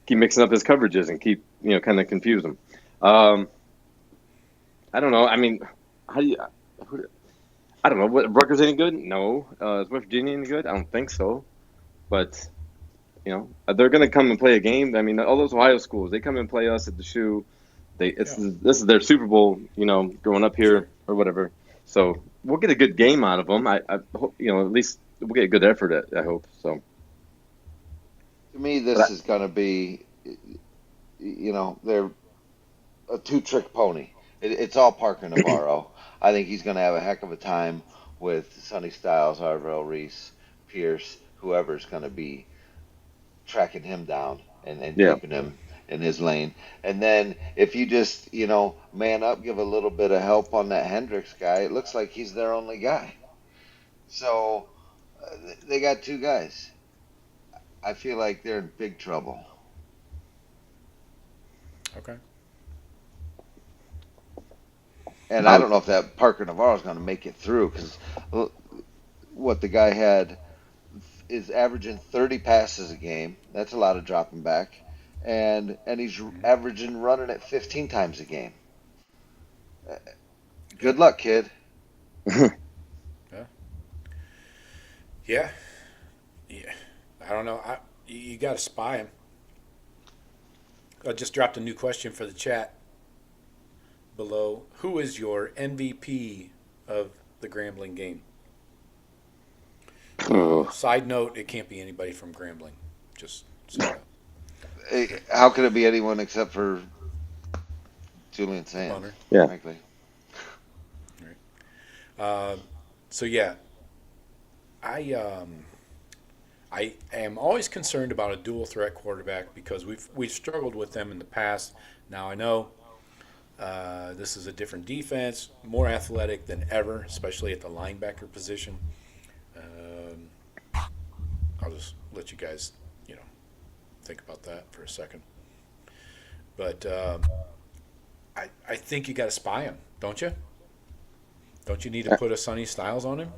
keep mixing up his coverages and keep kind of confuse them. I don't know. I mean, I don't know. What, Rutgers any good? No. Is West Virginia any good? I don't think so. But they're going to come and play a game. I mean, all those Ohio schools, they come and play us at the shoe. This is their Super Bowl, growing up here or whatever. So we'll get a good game out of them. I hope, at least we'll get a good effort. I hope so. To me, this is going to be, they're a 2-trick pony. It's all Parker Navarro. I think he's going to have a heck of a time with Sonny Styles, Arvell Reese, Pierce, whoever's going to be tracking him down and keeping him in his lane. And then if you just, man up, give a little bit of help on that Hendricks guy, it looks like he's their only guy. So they got 2 guys. I feel like they're in big trouble. Okay. And I don't know if that Parker Navarro is going to make it through, because what the guy had is averaging 30 passes a game. That's a lot of dropping back. And he's averaging running it 15 times a game. Good luck, kid. Yeah. I don't know. You got to spy him. I just dropped a new question for the chat below. Who is your MVP of the Grambling game? Side note, it can't be anybody from Grambling. Just so How could it be anyone except for Julian Sands? Bunner. Yeah. Frankly. Right. I am always concerned about a dual threat quarterback because we've struggled with them in the past. Now I know this is a different defense, more athletic than ever, especially at the linebacker position. I'll just let you guys, think about that for a second. But I think you got to spy him, don't you? Don't you need to put a Sonny Styles on him?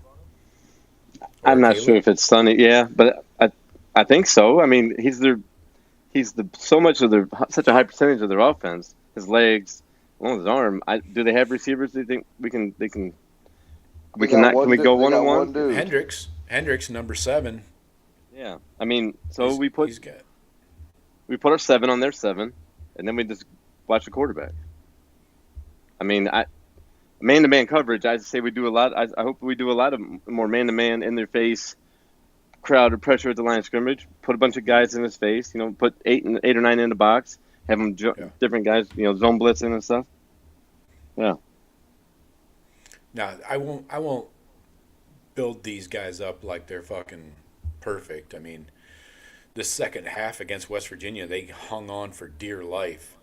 I'm not sure if it's Sonny. Yeah, but I think so. I mean, he's such a high percentage of their offense. His legs, along with his arm. Do they have receivers? Do you think can we go one-on-one? Hendricks, number 7. Yeah, I mean, so we put our 7 on their 7, and then we just watch the quarterback. I mean, man-to-man coverage, I say we do a lot. I hope we do a lot of more man-to-man, in their face, crowd or pressure at the line of scrimmage. Put a bunch of guys in his face. Put 8 or 9 in the box. Have them different guys. Zone blitzing and stuff. Yeah. Now I won't build these guys up like they're fucking perfect. I mean, the second half against West Virginia, they hung on for dear life.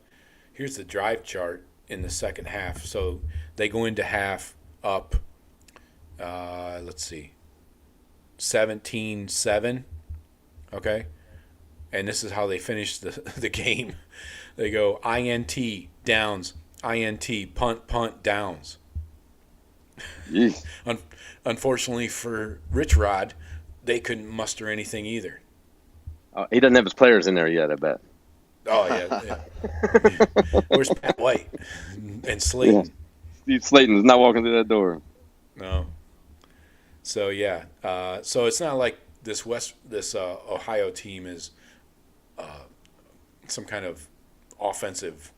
Here's the drive chart in the second half. So they go into half up, 17-7, okay? And this is how they finish the game. They go INT, downs, INT, punt, downs. Unfortunately for Rich Rod, they couldn't muster anything either. He doesn't have his players in there yet, I bet. Oh, yeah. Where's Pat White and Slayton? Yeah. Steve Slayton's not walking through that door. No. So, yeah. So it's not like this Ohio team is some kind of offensive,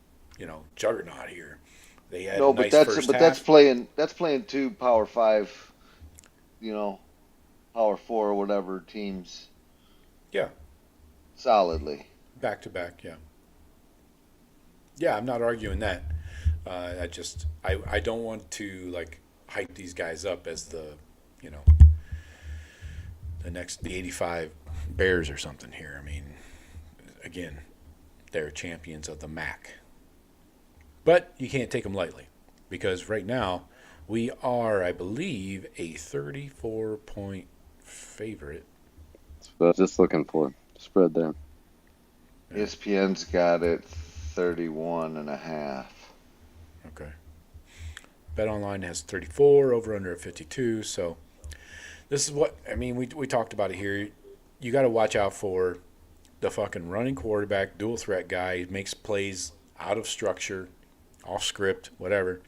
juggernaut here. They had No, a nice but first that's half. playing two Power 5, Power 4 or whatever teams. Yeah. Solidly. Back to back, yeah. Yeah, I'm not arguing that. I don't want to hype these guys up as the 85 Bears or something here. I mean, again, they're champions of the MAC. But you can't take them lightly because right now we are, I believe, a 34-point favorite. That's what I was just looking for. Spread there. ESPN's got it 31.5. Okay. BetOnline has 34, over under at 52. So this is what, we talked about it here. You got to watch out for the fucking running quarterback, dual threat guy. He makes plays out of structure, off script, whatever.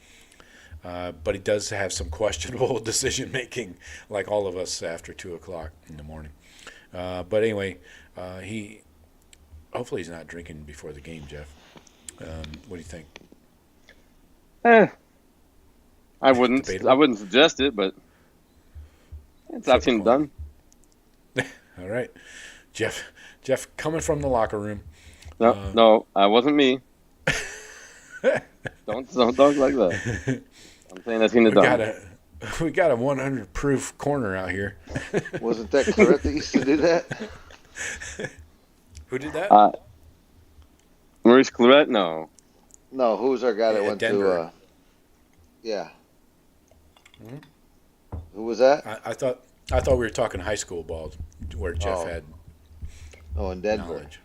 But he does have some questionable decision making, like all of us after 2 o'clock in the morning. But anyway, hopefully he's not drinking before the game, Jeff. What do you think? I wouldn't Debatable. I wouldn't suggest it, but I've seen it done. All right. Jeff coming from the locker room. No, I wasn't me. Don't talk like that. I'm saying I've seen it done. We got a 100 proof corner out here. Wasn't that Claret that used to do that? Who did that? Maurice Claret? No. No, who was our guy that went Denver. to? Yeah. Who was that? I thought we were talking high school ball, where Jeff had in Denver. knowledge.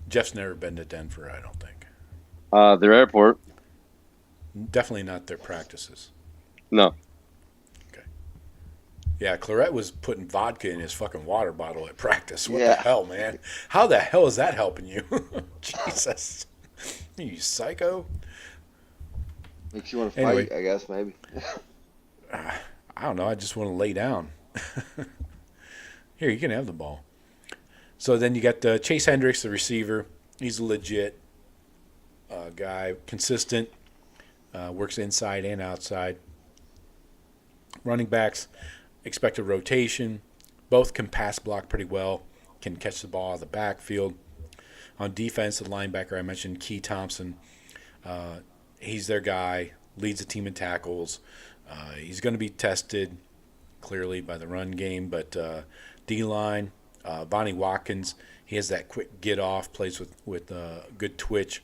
Jeff's never been to Denver, I don't think. Their airport? Definitely not their practices. No. Okay. Yeah, Claret was putting vodka in his fucking water bottle at practice. What the Yeah. hell, man? How the hell is that helping you? Jesus. You psycho. Makes you want to fight, Anyway. I guess, maybe. I don't know. I just want to lay down. Here, you can have the ball. So then you got Chase Hendricks, the receiver. He's a legit guy, consistent, works inside and outside. Running backs, expect a rotation. Both can pass block pretty well, can catch the ball out of the backfield. On defense, the linebacker I mentioned, Key Thompson, he's their guy, leads the team in tackles. He's going to be tested clearly by the run game, but D-line, Vonnie Watkins, he has that quick get off, plays with good twitch,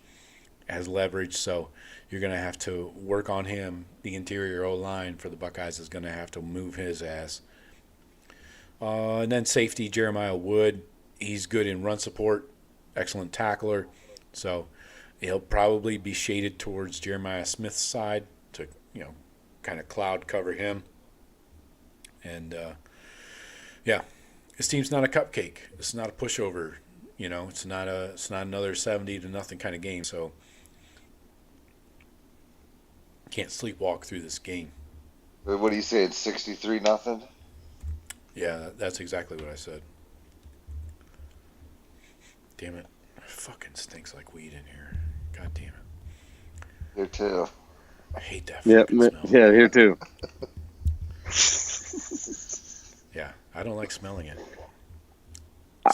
has leverage, so you're going to have to work on him. The interior O-line for the Buckeyes is going to have to move his ass. And then safety, Jeremiah Wood, he's good in run support, excellent tackler, so he'll probably be shaded towards Jeremiah Smith's side to, kind of cloud cover him. And, his team's not a cupcake. It's not a pushover. It's not another 70-0 kind of game. So can't sleepwalk through this game. What do you say? It's 63-0? Yeah, that's exactly what I said. Damn it. It fucking stinks like weed in here. God damn it. Here, too. I hate that Yeah, fucking smell. yeah, here too. Yeah, I don't like smelling it.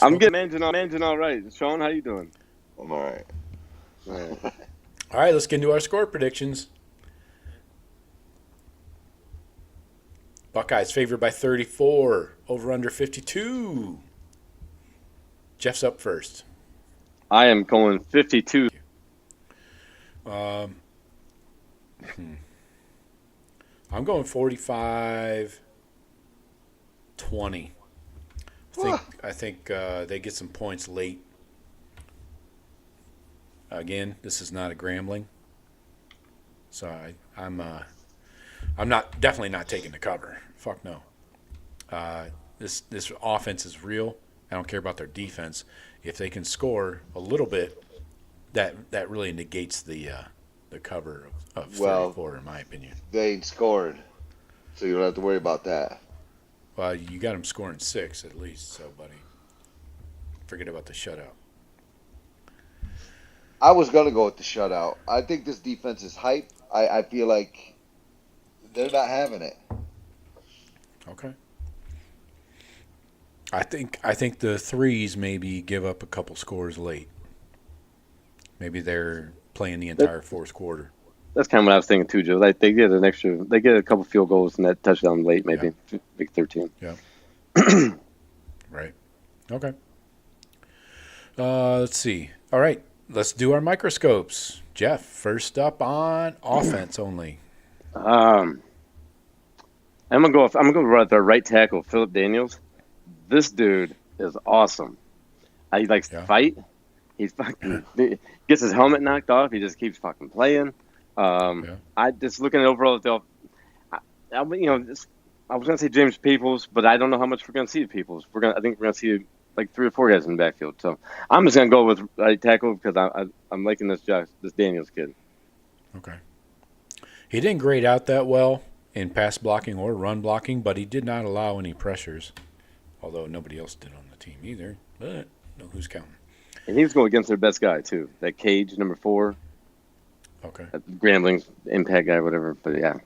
I'm managing all right. Sean, how you doing? I'm all right. All right, let's get into our score predictions. Buckeyes favored by 34, over under 52. Jeff's up first. I am going 52. I'm going 45-20. I think they get some points late. Again, this is not a Grambling, so I'm definitely not taking the cover. Fuck no. This offense is real, I don't care about their defense. If they can score a little bit, that really negates the cover of 34, in my opinion. They ain't scored, so you don't have to worry about that. Well, you got them scoring 6 at least, so, buddy. Forget about the shutout. I was going to go with the shutout. I think this defense is hype. I feel like they're not having it. Okay. I think the threes maybe give up a couple scores late. Maybe they're playing the entire fourth quarter. That's kind of what I was thinking too, Joe. Like they get a couple field goals and that touchdown late, maybe big 13. Yeah. Right. Okay. Let's see. All right, let's do our microscopes. Jeff, first up on offense only. I'm gonna go right there, right tackle, Philip Daniels. This dude is awesome. He likes to fight. He's fucking gets his helmet knocked off. He just keeps fucking playing. I just looking at overall, I was gonna say James Peoples, but I don't know how much we're gonna see of Peoples. I think we're gonna see like 3 or 4 guys in the backfield. So I'm just gonna go with right tackle because I'm liking this Daniels kid. Okay. He didn't grade out that well in pass blocking or run blocking, but he did not allow any pressures, although nobody else did on the team either. But no, who's counting? And he was going against their best guy too, that Cage number 4. Okay. Grambling's impact guy, whatever. But yeah.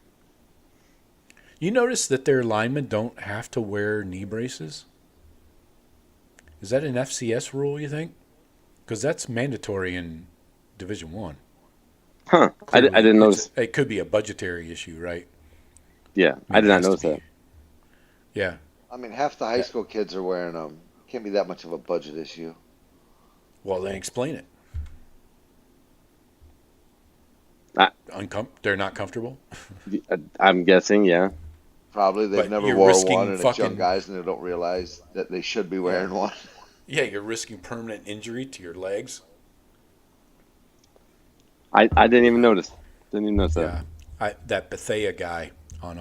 You notice that their linemen don't have to wear knee braces? Is that an FCS rule, you think? Because that's mandatory in Division I. Huh. I didn't notice. It could be a budgetary issue, right? Yeah, I did not notice that. Yeah. I mean, half the high school kids are wearing them. Can't be that much of a budget issue. Well, then explain it. They're not comfortable? I'm guessing, yeah. Probably they've never wore one, and it's young guys, and they don't realize that they should be wearing one. Yeah, you're risking permanent injury to your legs. I didn't even notice. That. Yeah, that Bethea guy on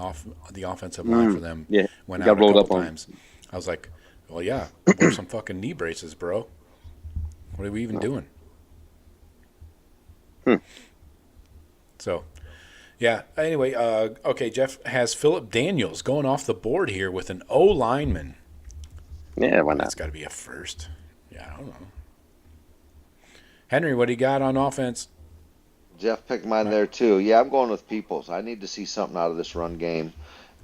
the offensive line for them went out a couple times. I was like, well, yeah, wear some fucking knee braces, bro. What are we even doing? So, yeah. Anyway, okay, Jeff has Philip Daniels going off the board here with an O lineman. Yeah, why not? That's got to be a first. Yeah, I don't know. Henry, what do you got on offense? Jeff picked mine there too. Yeah, I'm going with Peoples. I need to see something out of this run game,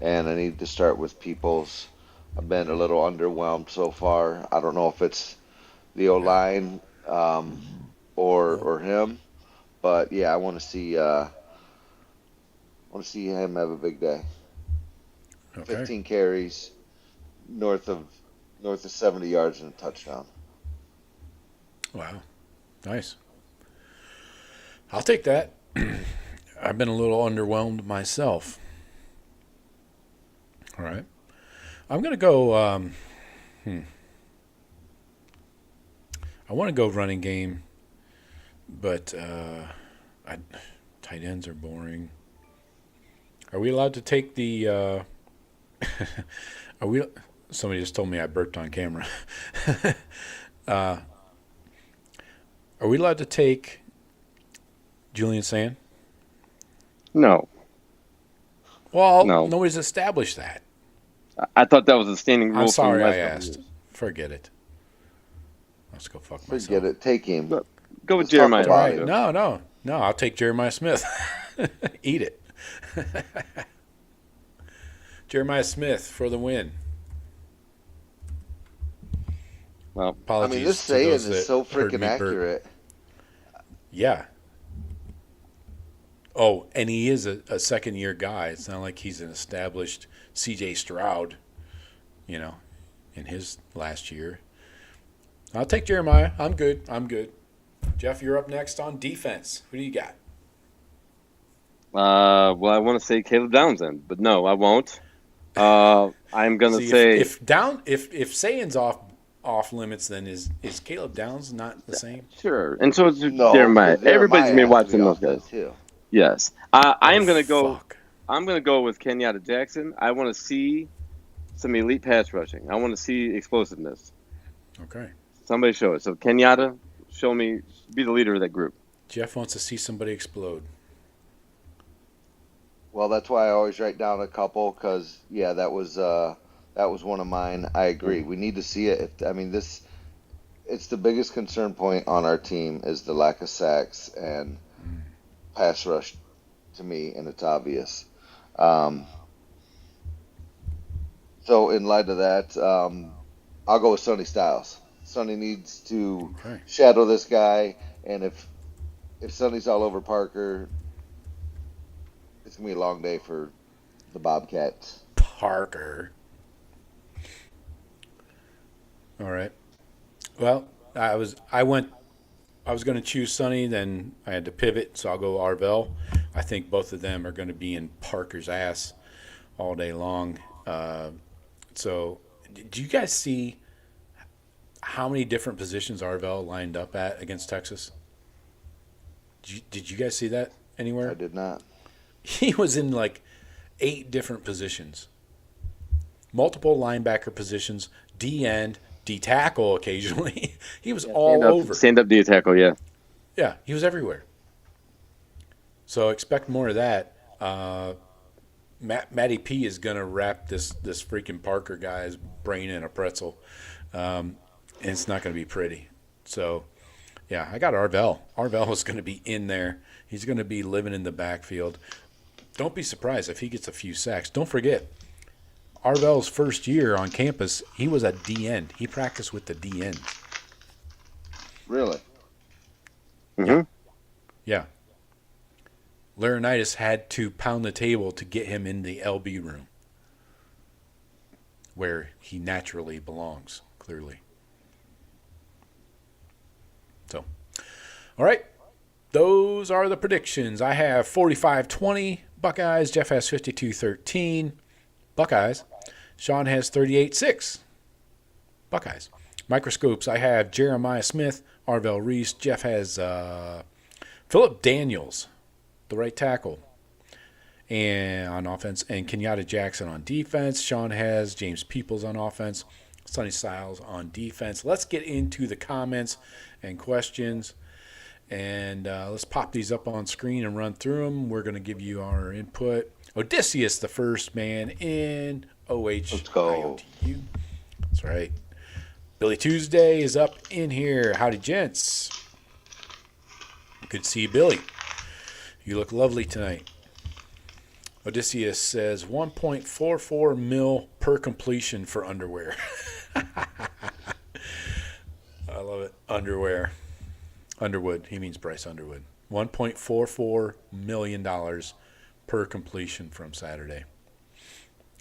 and I need to start with Peoples. I've been a little underwhelmed so far. I don't know if it's the O-line or him, but yeah, I want to see him have a big day. Okay. 15 carries, north of 70 yards and a touchdown. Wow, nice. I'll take that. I've been a little underwhelmed myself. All right. I'm going to go I want to go running game, but tight ends are boring. Are we allowed to take the somebody just told me I burped on camera. Are we allowed to take Julian Sand? No. Well, nobody's established that. I thought that was a standing rule. I'm sorry I asked. Forget it. Let's go fuck myself. Forget it. Take him. Go with Jeremiah. Right. No. I'll take Jeremiah Smith. Eat it. Jeremiah Smith for the win. Well, apologies. I mean, this saying is so freaking accurate. Yeah. Oh, and he is a second-year guy. It's not like he's an established C.J. Stroud, in his last year. I'll take Jeremiah. I'm good. Jeff, you're up next on defense. Who do you got? Well, I want to say Caleb Downs then, but no, I won't. I'm going to say if Sayan's off limits, then is Caleb Downs not the same? Sure, and so is Jeremiah. Everybody's been watching those guys too. Yes, I am going to go. Fuck. I'm going to go with Kenyatta Jackson. I want to see some elite pass rushing. I want to see explosiveness. Okay. Somebody show it. So Kenyatta, show me, be the leader of that group. Jeff wants to see somebody explode. Well, that's why I always write down a couple because that was one of mine. I agree. We need to see it. It's the biggest concern point on our team is the lack of sacks and pass rush to me, and it's obvious. So in light of that, I'll go with Sonny Styles. Sonny needs to shadow this guy, and if Sonny's all over Parker, it's gonna be a long day for the Bobcats. Parker. All right. Well, I was going to choose Sonny, then I had to pivot, so I'll go Arvell. I think both of them are going to be in Parker's ass all day long. So, did you guys see how many different positions Arvell lined up at against Texas? Did you guys see that anywhere? I did not. He was in like 8 different positions. Multiple linebacker positions, D end, D tackle occasionally. He was all over. Stand up D tackle, yeah. Yeah, he was everywhere. So expect more of that. Matty P is going to wrap this freaking Parker guy's brain in a pretzel. And it's not going to be pretty. So, yeah, I got Arvell. Arvell is going to be in there. He's going to be living in the backfield. Don't be surprised if he gets a few sacks. Don't forget, Arvell's first year on campus, he was a D end. He practiced with the D end. Really? Mm-hmm. Yeah. Laurinaitis had to pound the table to get him in the LB room, where he naturally belongs, clearly. So, all right. Those are the predictions. I have 45-20 Buckeyes. Jeff has 52-13 Buckeyes. Sean has 38-6 Buckeyes. Microscopes, I have Jeremiah Smith, Arvell Reese. Jeff has Philip Daniels, the right tackle, and on offense, and Kenyatta Jackson on defense. Sean has James Peoples on offense, Sonny Styles on defense. Let's get into the comments and questions. And let's pop these up on screen and run through them. We're going to give you our input. Odysseus, the first man in Let's go. OHIOTU. That's right. Billy Tuesday is up in here. Howdy, gents. Good to see you, Billy. You look lovely tonight. Odysseus says 1.44 mil per completion for underwear. I love it. Underwear. Underwood. He means Bryce Underwood. $1.44 million per completion from Saturday.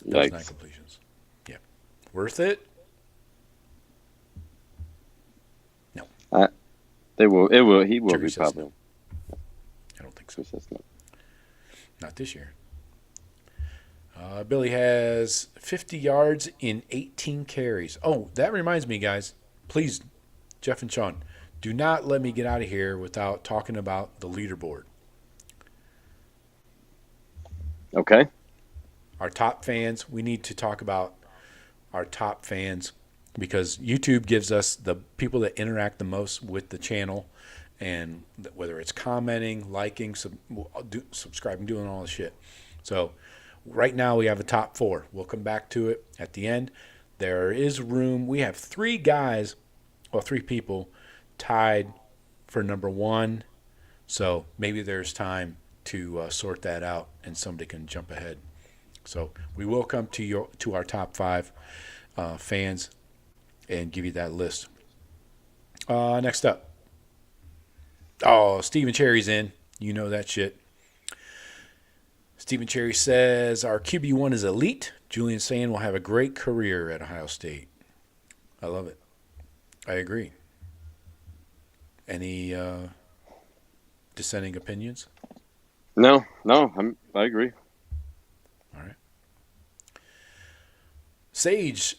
Those 9 completions. Yeah. Worth it? No. They will. It will. He will Jerry be says probably. no. I don't think so. No. Not this year. Billy has 50 yards in 18 carries. Oh, that reminds me, guys. Please, Jeff and Sean, do not let me get out of here without talking about the leaderboard. Okay. Our top fans, we need to talk about our top fans because YouTube gives us the people that interact the most with the channel, and whether it's commenting, liking, subscribing, doing all the shit. So right now we have a top 4. We'll come back to it at the end. There is room. We have 3 people tied for number 1. So maybe there's time to sort that out and somebody can jump ahead. So we will come to our top 5 fans and give you that list. Next up. Oh, Stephen Cherry's in. You know that shit. Stephen Cherry says, our QB1 is elite. Julian Sand will have a great career at Ohio State. I love it. I agree. Any dissenting opinions? No, I agree. All right. Sage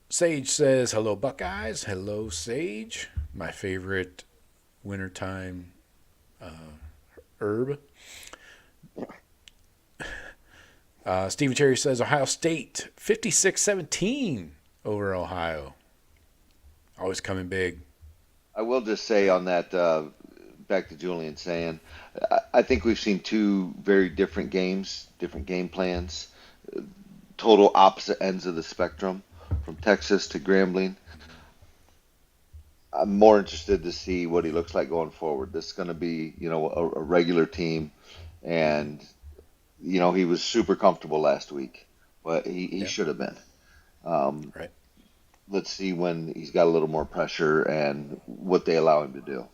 says, hello, Buckeyes. Hello, Sage. My favorite wintertime herb. Stephen Cherry says, Ohio State, 56-17 over Ohio. Always coming big. I will just say on that, back to Julian saying, I think we've seen two very different games, different game plans, total opposite ends of the spectrum, from Texas to Grambling. I'm more interested to see what he looks like going forward. This is going to be, a regular team, and he was super comfortable last week, but he should have been. Right. Let's see when he's got a little more pressure and what they allow him to do,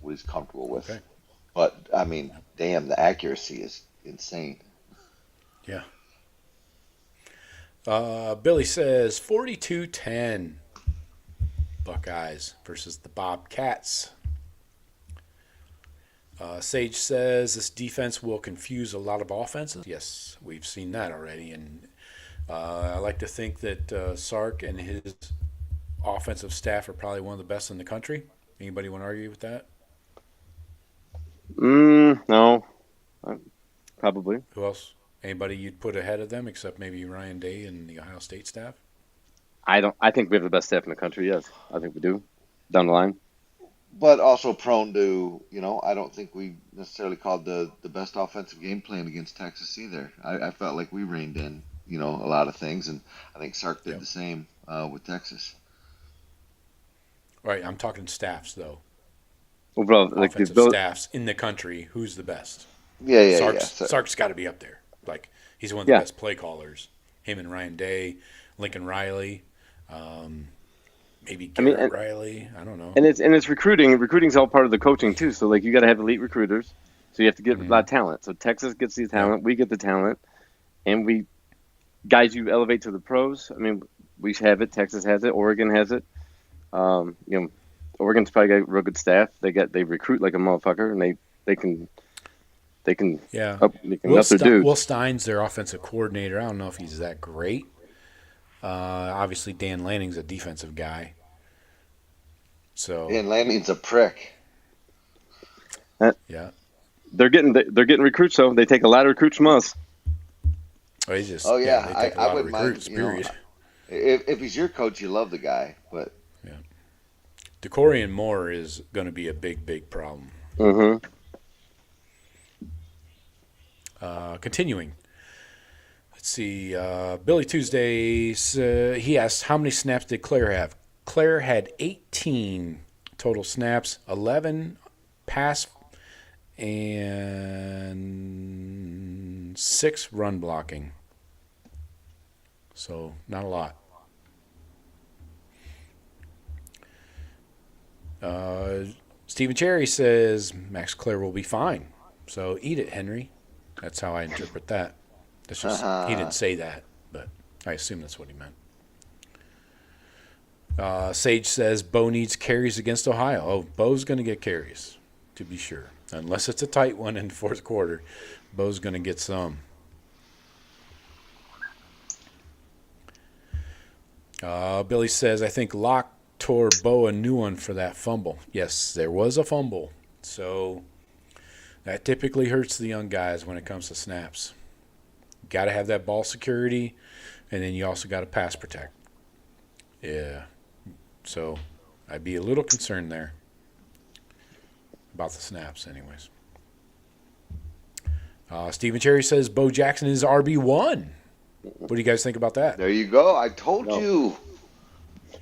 what he's comfortable with. Okay. But I mean, damn, the accuracy is insane. Yeah. Billy says 42-10 Buckeyes versus the Bobcats. Sage says this defense will confuse a lot of offenses. Yes, we've seen that already. And I like to think that Sark and his offensive staff are probably one of the best in the country. Anybody want to argue with that? No. Probably. Who else? Anybody you'd put ahead of them except maybe Ryan Day and the Ohio State staff? I think we have the best staff in the country, yes. I think we do. Down the line. But also prone to, I don't think we necessarily called the best offensive game plan against Texas either. I felt like we reined in, a lot of things, and I think Sark did the same with Texas. Right, I'm talking staffs, though. Overall, offensive staffs in the country, who's the best? Sark's got to be up there. Like, he's one of the best play callers. Him and Ryan Day, Lincoln Riley, maybe Garrett Riley. I don't know. And it's recruiting. Recruiting's all part of the coaching too. So you got to have elite recruiters. So you have to get a lot of talent. So Texas gets the talent, we get the talent, and guys you elevate to the pros. I mean, we have it. Texas has it. Oregon has it. Oregon's probably got a real good staff. They recruit like a motherfucker, and they can Will Stein's their offensive coordinator. I don't know if he's that great. Obviously, Dan Lanning's a defensive guy. So Dan Lanning's a prick. Yeah, they're getting recruits. So they take a lot of recruits from us. Oh, they take a lot of recruits. Period. If he's your coach, you love the guy, but DeCorian Moore is going to be a big problem. Mm-hmm. Continuing. Let's see. Billy Tuesday, he asked, how many snaps did Claire have? Claire had 18 total snaps, 11 pass, and 6 run blocking. So, not a lot. Stephen Cherry says, Max Claire will be fine. So, eat it, Henry. That's how I interpret that. That's just, he didn't say that, but I assume that's what he meant. Sage says Bo needs carries against Ohio. Oh, Bo's going to get carries, to be sure. Unless it's a tight one in the fourth quarter, Bo's going to get some. Billy says, I think Locke tore Bo a new one for that fumble. Yes, there was a fumble. So that typically hurts the young guys when it comes to snaps. Got to have that ball security, and then you also got to pass protect. Yeah. So I'd be a little concerned there about the snaps anyways. Stephen Cherry says Bo Jackson is RB1. What do you guys think about that? There you go. I told you.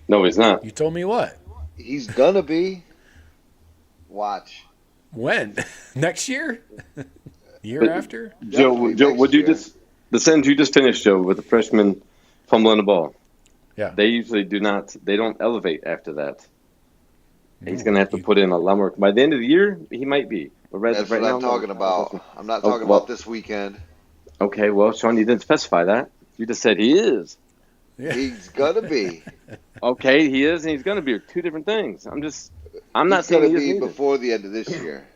No, he's not. You told me what? He's going to be. Watch. When? Next year? Year after? Joe, would you just the sentence you just finished, Joe, with the freshman fumbling the ball? Yeah. They usually do not. They don't elevate after that. He's going to have to put in a lot more. By the end of the year, he might be. But that's what I'm talking about. I'm not talking about this weekend. Okay, well, Sean, you didn't specify that. You just said he is. Yeah. He's going to be. Okay, he is and he's going to be. Two different things. I'm not saying he's going to be before the end of this year.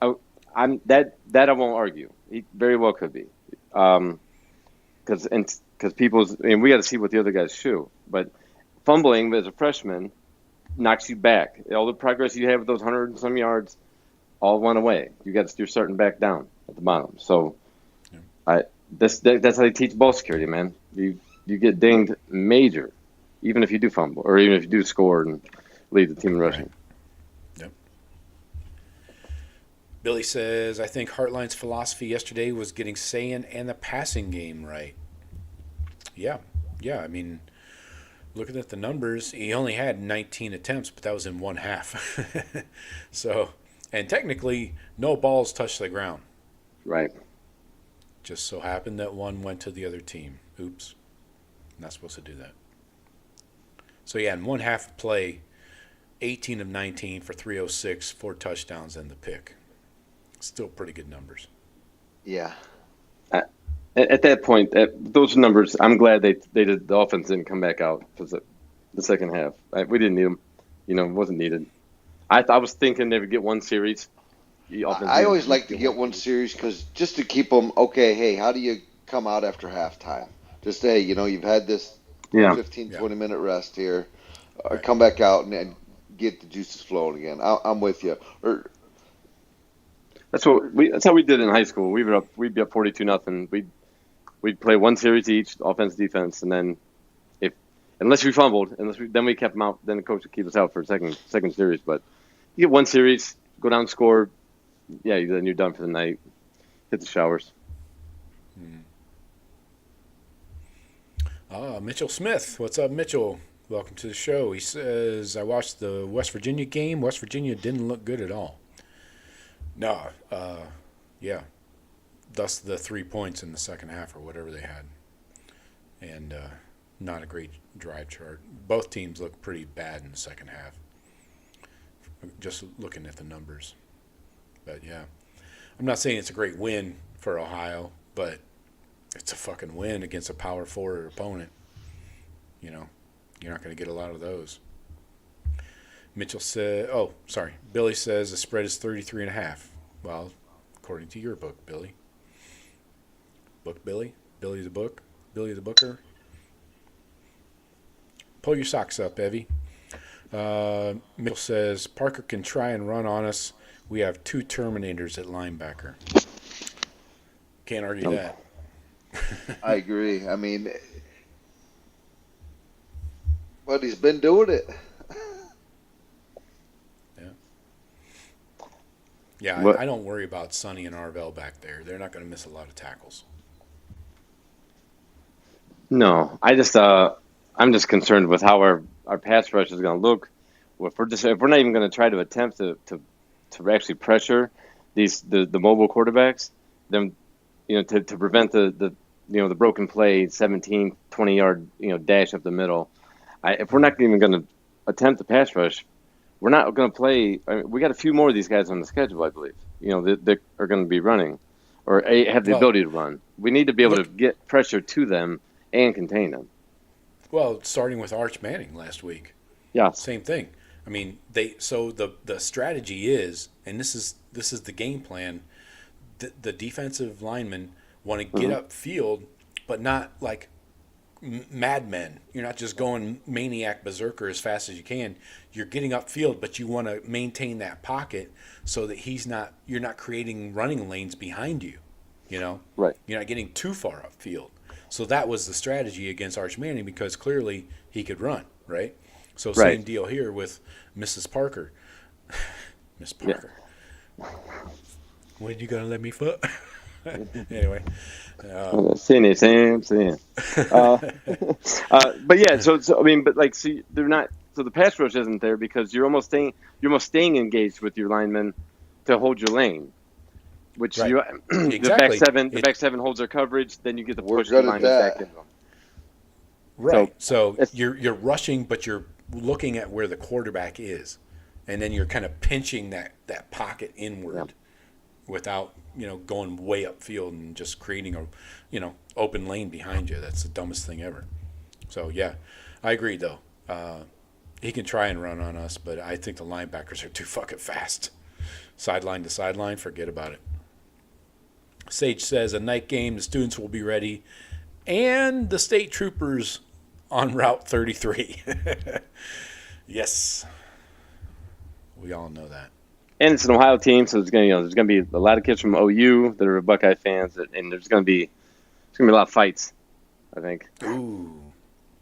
That I won't argue. He very well could be. Because people's, and we got to see what the other guys show. But fumbling as a freshman knocks you back. All the progress you have with those 100 and some yards all went away. You're starting back down at the bottom. So that's how they teach ball security, man. You get dinged major. even if you do fumble or even if you do score and lead the team in rushing. Right. Yep. Billy says, I think Hartline's philosophy yesterday was getting Sayin and the passing game right. Yeah. I mean, looking at the numbers, he only had 19 attempts, but that was in one half. So, and technically, no balls touched the ground. Right. Just so happened that one went to the other team. Oops. Not supposed to do that. So, yeah, in one half play, 18 of 19 for 306, 4 touchdowns, and the pick. Still pretty good numbers. Yeah. At that point, those numbers, I'm glad the offense didn't come back out for the second half. We didn't need them. It wasn't needed. I was thinking they would get one series. I always like to get one series because just to keep them, okay, hey, how do you come out after halftime? Just, hey, you've had this 15, 20-minute rest here. Right. Come back out and get the juices flowing again. I'm with you. That's how we did in high school. We'd be up 42-0. We'd play one series each, offense, defense, and then unless we fumbled, then we kept them out. Then the coach would keep us out for a second series. But you get one series, go down, score. Yeah, then you're done for the night. Hit the showers. Mitchell Smith. What's up, Mitchell? Welcome to the show. He says, I watched the West Virginia game. West Virginia didn't look good at all. No. Yeah. Thus the 3 points in the second half or whatever they had. And not a great drive chart. Both teams look pretty bad in the second half. Just looking at the numbers. But, yeah. I'm not saying it's a great win for Ohio, but it's a fucking win against a Power 4 opponent. You're not going to get a lot of those. Mitchell said, Billy says the spread is 33.5. Well, according to your book, Billy. Book Billy? Billy the book? Billy the booker? Pull your socks up, Evie. Mitchell says, Parker can try and run on us. We have 2 Terminators at linebacker. Can't argue that. I agree. I mean, but he's been doing it. Yeah, I don't worry about Sonny and Arvell back there. They're not going to miss a lot of tackles. No, I'm just concerned with how our pass rush is going to look. If we're not even going to try to attempt to actually pressure the mobile quarterbacks, then to prevent the broken play, 17, 20-yard dash up the middle. If we're not even going to attempt the pass rush, we're not going to play. We got a few more of these guys on the schedule, I believe. That are going to be running or have the ability to run. We need to be able to get pressure to them and contain them. Well, starting with Arch Manning last week. Yeah. Same thing. I mean, the strategy is, and this is the game plan. The defensive linemen want to get upfield, but not like madmen. You're not just going maniac berserker as fast as you can. You're getting upfield, but you want to maintain that pocket so that you're not creating running lanes behind you. Right. You're not getting too far upfield. So that was the strategy against Arch Manning because clearly he could run, right? So same deal here with Mrs. Parker. Miss Parker. Yeah. When you gonna let me foot? Anyway. Same. But yeah, so I mean, but like, see, they're not. So the pass rush isn't there because you're almost staying engaged with your linemen to hold your lane. Which exactly. The back seven holds their coverage. Then you get the push the linemen back in them. Right. So you're rushing, but you're looking at where the quarterback is, and then you're kind of pinching that pocket inward without going way upfield and just creating a open lane behind you. That's the dumbest thing ever. So yeah, I agree though. He can try and run on us, but I think the linebackers are too fucking fast. Sideline to sideline, forget about it. Sage says a night game, the students will be ready, and the state troopers on Route 33. Yes, we all know that. And it's an Ohio team, so there's gonna be a lot of kids from OU that are Buckeye fans, and there's gonna be a lot of fights, I think. Ooh,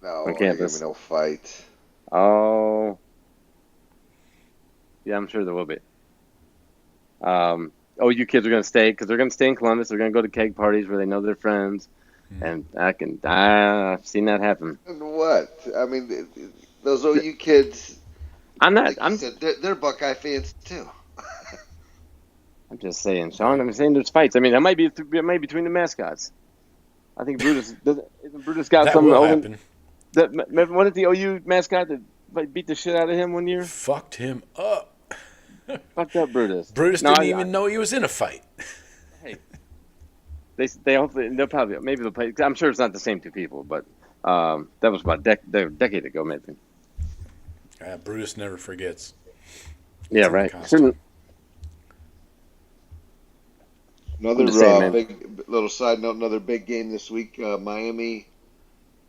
No, on ain't gonna campus. be no fight. Oh, yeah, I'm sure there will be. You kids are gonna stay because they're gonna stay in Columbus. They're gonna go to keg parties where they know their friends, and I've seen that happen. And what? I mean, those OU kids, I'm not. like you said, they're Buckeye fans too. I'm just saying, Sean. I'm saying there's fights. I mean, it might be between the mascots. I think Brutus got That some. will happen. What is the OU mascot that beat the shit out of him one year? Fucked him up. Fucked up Brutus. Brutus didn't even know he was in a fight. Hey, they hopefully they'll play. I'm sure it's not the same two people, but that was about a decade ago, maybe. Brutus never forgets. Yeah, right. Another saying, big little side note. Another big game this week. Miami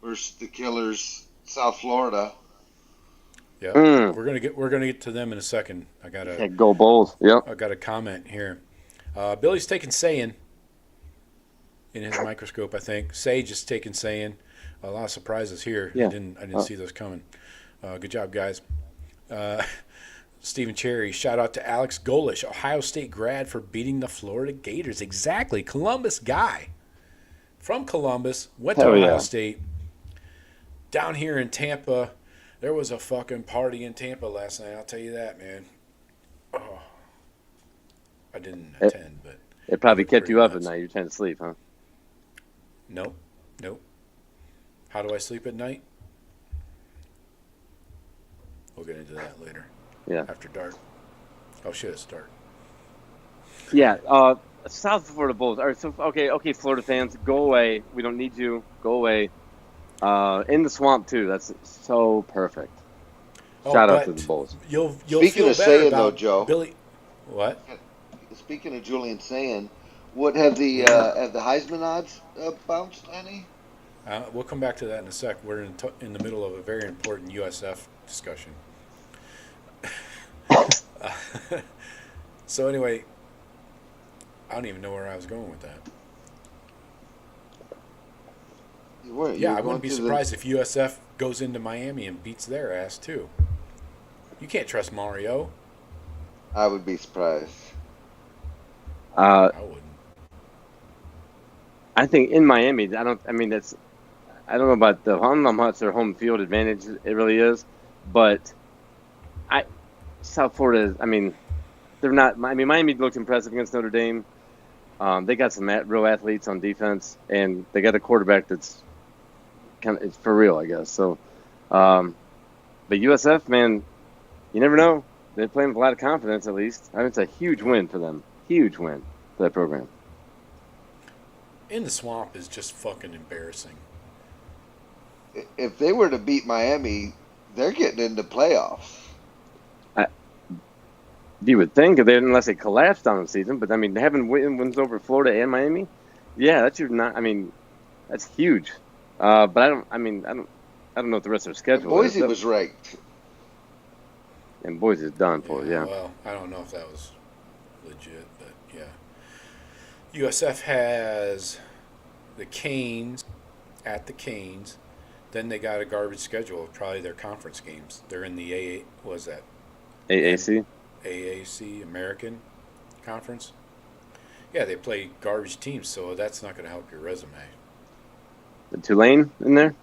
versus the Killers, South Florida. Yeah, we're gonna get to them in a second. I gotta go Bulls. Yep. I got a comment here. Billy's taking Saiyan in his microscope. I think Sage is taking Saiyan. A lot of surprises here. Yeah. I didn't see those coming. Good job, guys. Stephen Cherry, shout out to Alex Golish, Ohio State grad, for beating the Florida Gators. Exactly, Columbus guy from Columbus, went to Ohio State. Down here in Tampa, there was a fucking party in Tampa last night. I'll tell you that, man. Oh, I didn't attend, but it probably kept you up at night. You're trying to sleep, huh? Nope. How do I sleep at night? We'll get into that later. Yeah. After dark. Oh shit, it's dark. Yeah. South Florida Bulls. All right. So okay, Florida fans, go away. We don't need you. Go away. In the swamp too. That's so perfect. Shout out to the Bulls. You'll Speaking feel of better Saiyan, about though, Joe. Billy. What? Speaking of Julian Saiyan, what have the Heisman odds bounced any? We'll come back to that in a sec. We're in the middle of a very important USF discussion. So anyway, I don't even know where I was going with that. I wouldn't be surprised if USF goes into Miami and beats their ass too. You can't trust Mario. I would be surprised. I wouldn't. I think in Miami, I don't know about how much their home field advantage it really is, but South Florida, they're not. Miami looked impressive against Notre Dame. They got some real athletes on defense, and they got a quarterback that's it's for real, I guess. So, but USF, man, you never know. They're playing with a lot of confidence, at least. It's a huge win for them. Huge win for that program. In the swamp is just fucking embarrassing. If they were to beat Miami, they're getting into playoffs. You would think, unless they collapsed on the season, but having wins over Florida and Miami, yeah, that's that's huge. But I don't know what the rest of their schedule is. Boise was ranked, and Boise is done for. Yeah. Well, I don't know if that was legit, but yeah. USF has the Canes at the Canes. Then they got a garbage schedule of probably their conference games. They're in the AAC. AAC, American Conference. Yeah, they play garbage teams, so that's not going to help your resume. The Tulane in there?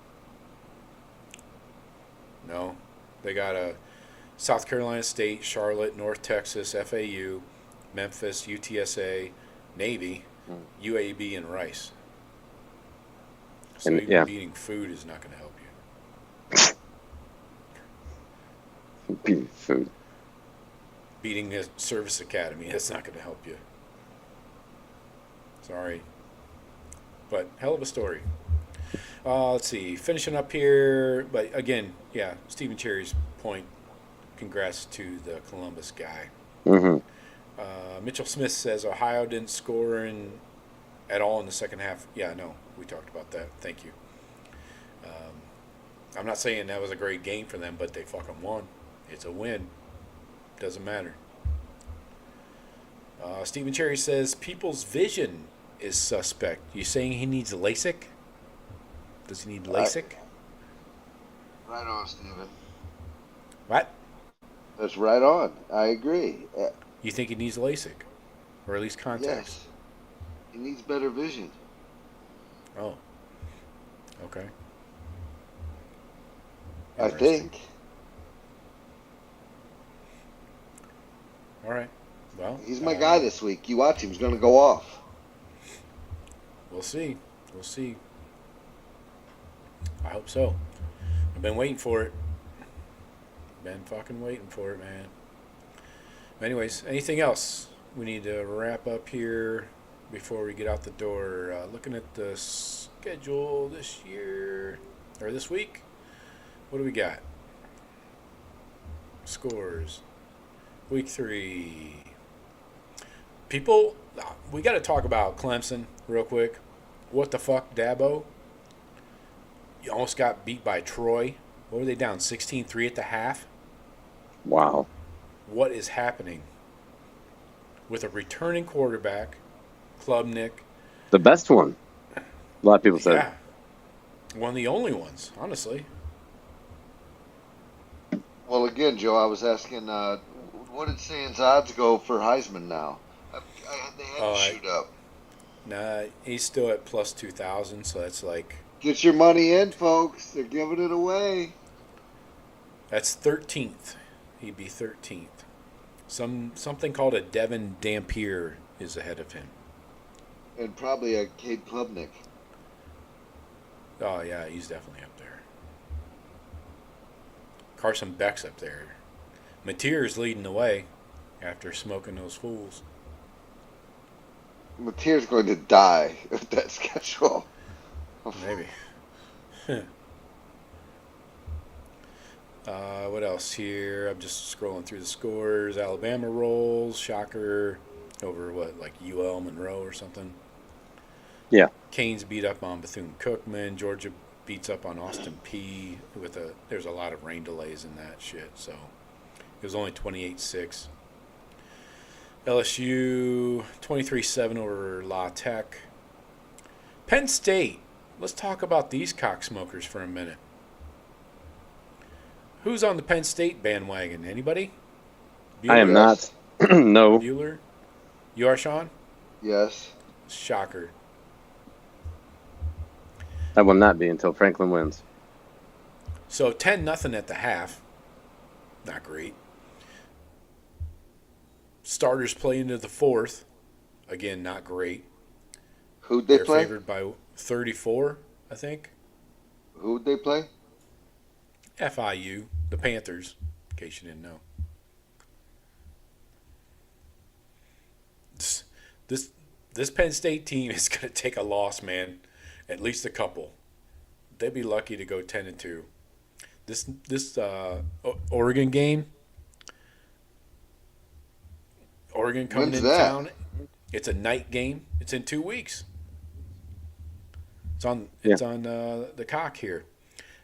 No. They got a South Carolina State, Charlotte, North Texas, FAU, Memphis, UTSA, Navy, UAB, and Rice. So even beating food is not going to help you. Beating food. Beating the service academy, that's not going to help you. Sorry. But hell of a story. Let's see. Finishing up here. But again, yeah, Stephen Cherry's point. Congrats to the Columbus guy. Mm-hmm. Mitchell Smith says Ohio didn't score at all in the second half. Yeah, no, we talked about that. Thank you. I'm not saying that was a great game for them, but they fucking won. It's a win. Doesn't matter. Stephen Cherry says people's vision is suspect. You saying he needs LASIK? Does he need LASIK? Right on, Steven. What? That's right on. I agree. You think he needs LASIK, or at least contacts? Yes. He needs better vision. Oh, okay. I think. All right. Well, He's my guy this week. You watch him. He's going to go off. We'll see. We'll see. I hope so. I've been waiting for it. Been fucking waiting for it, man. Anyways, anything else we need to wrap up here before we get out the door? Looking at the schedule this year, or this week, what do we got? Scores. Week 3. People, we got to talk about Clemson real quick. What the fuck, Dabo? You almost got beat by Troy. What were they down? 16-3 at the half? Wow. What is happening with a returning quarterback, Klubnik? The best one. A lot of people said. Yeah. One of the only ones, honestly. Well, again, Joe, I was asking, what did Sands odds go for Heisman now? They had to shoot up. Nah, he's still at plus 2,000, so that's like... Get your money in, folks. They're giving it away. That's 13th. He'd be 13th. Something called a Devin Dampier is ahead of him. And probably a Cade Klubnik. Oh, yeah, he's definitely up there. Carson Beck's up there. Mateer's leading the way after smoking those fools. Mateer's going to die with that schedule. Maybe. What else here? I'm just scrolling through the scores. Alabama rolls. Shocker over like UL Monroe or something. Yeah. Canes beat up on Bethune-Cookman. Georgia beats up on Austin P. There's a lot of rain delays in that shit, so it was only 28-6. LSU 23-7 over La Tech. Penn State. Let's talk about these cocksmokers for a minute. Who's on the Penn State bandwagon? Anybody? Bueller? I am not. No. Bueller? You are, Sean? Yes. Shocker. I will not be until Franklin wins. So 10-0 at the half. Not great. Starters play into the fourth. Again, not great. Who'd they They're play? favored by 34, I think. Who'd they play? FIU, the Panthers, in case you didn't know. This Penn State team is going to take a loss, man. At least a couple. They'd be lucky to go 10-2. This Oregon game. Oregon coming into town. It's a night game. It's in 2 weeks. It's on the cock here.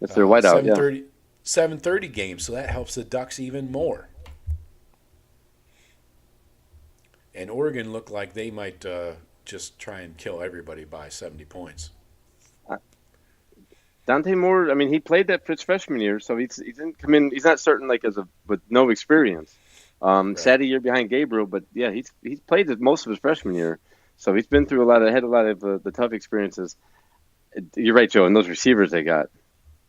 It's their whiteout, 7:30 game, so that helps the Ducks even more. And Oregon looked like they might just try and kill everybody by 70 points. Dante Moore, I mean, he played that his freshman year, so he didn't come in. He's not starting with no experience. Right. Sad a year behind Gabriel, but yeah, he's played most of his freshman year, so he's been through had a lot of the tough experiences. You're right, Joe. And those receivers they got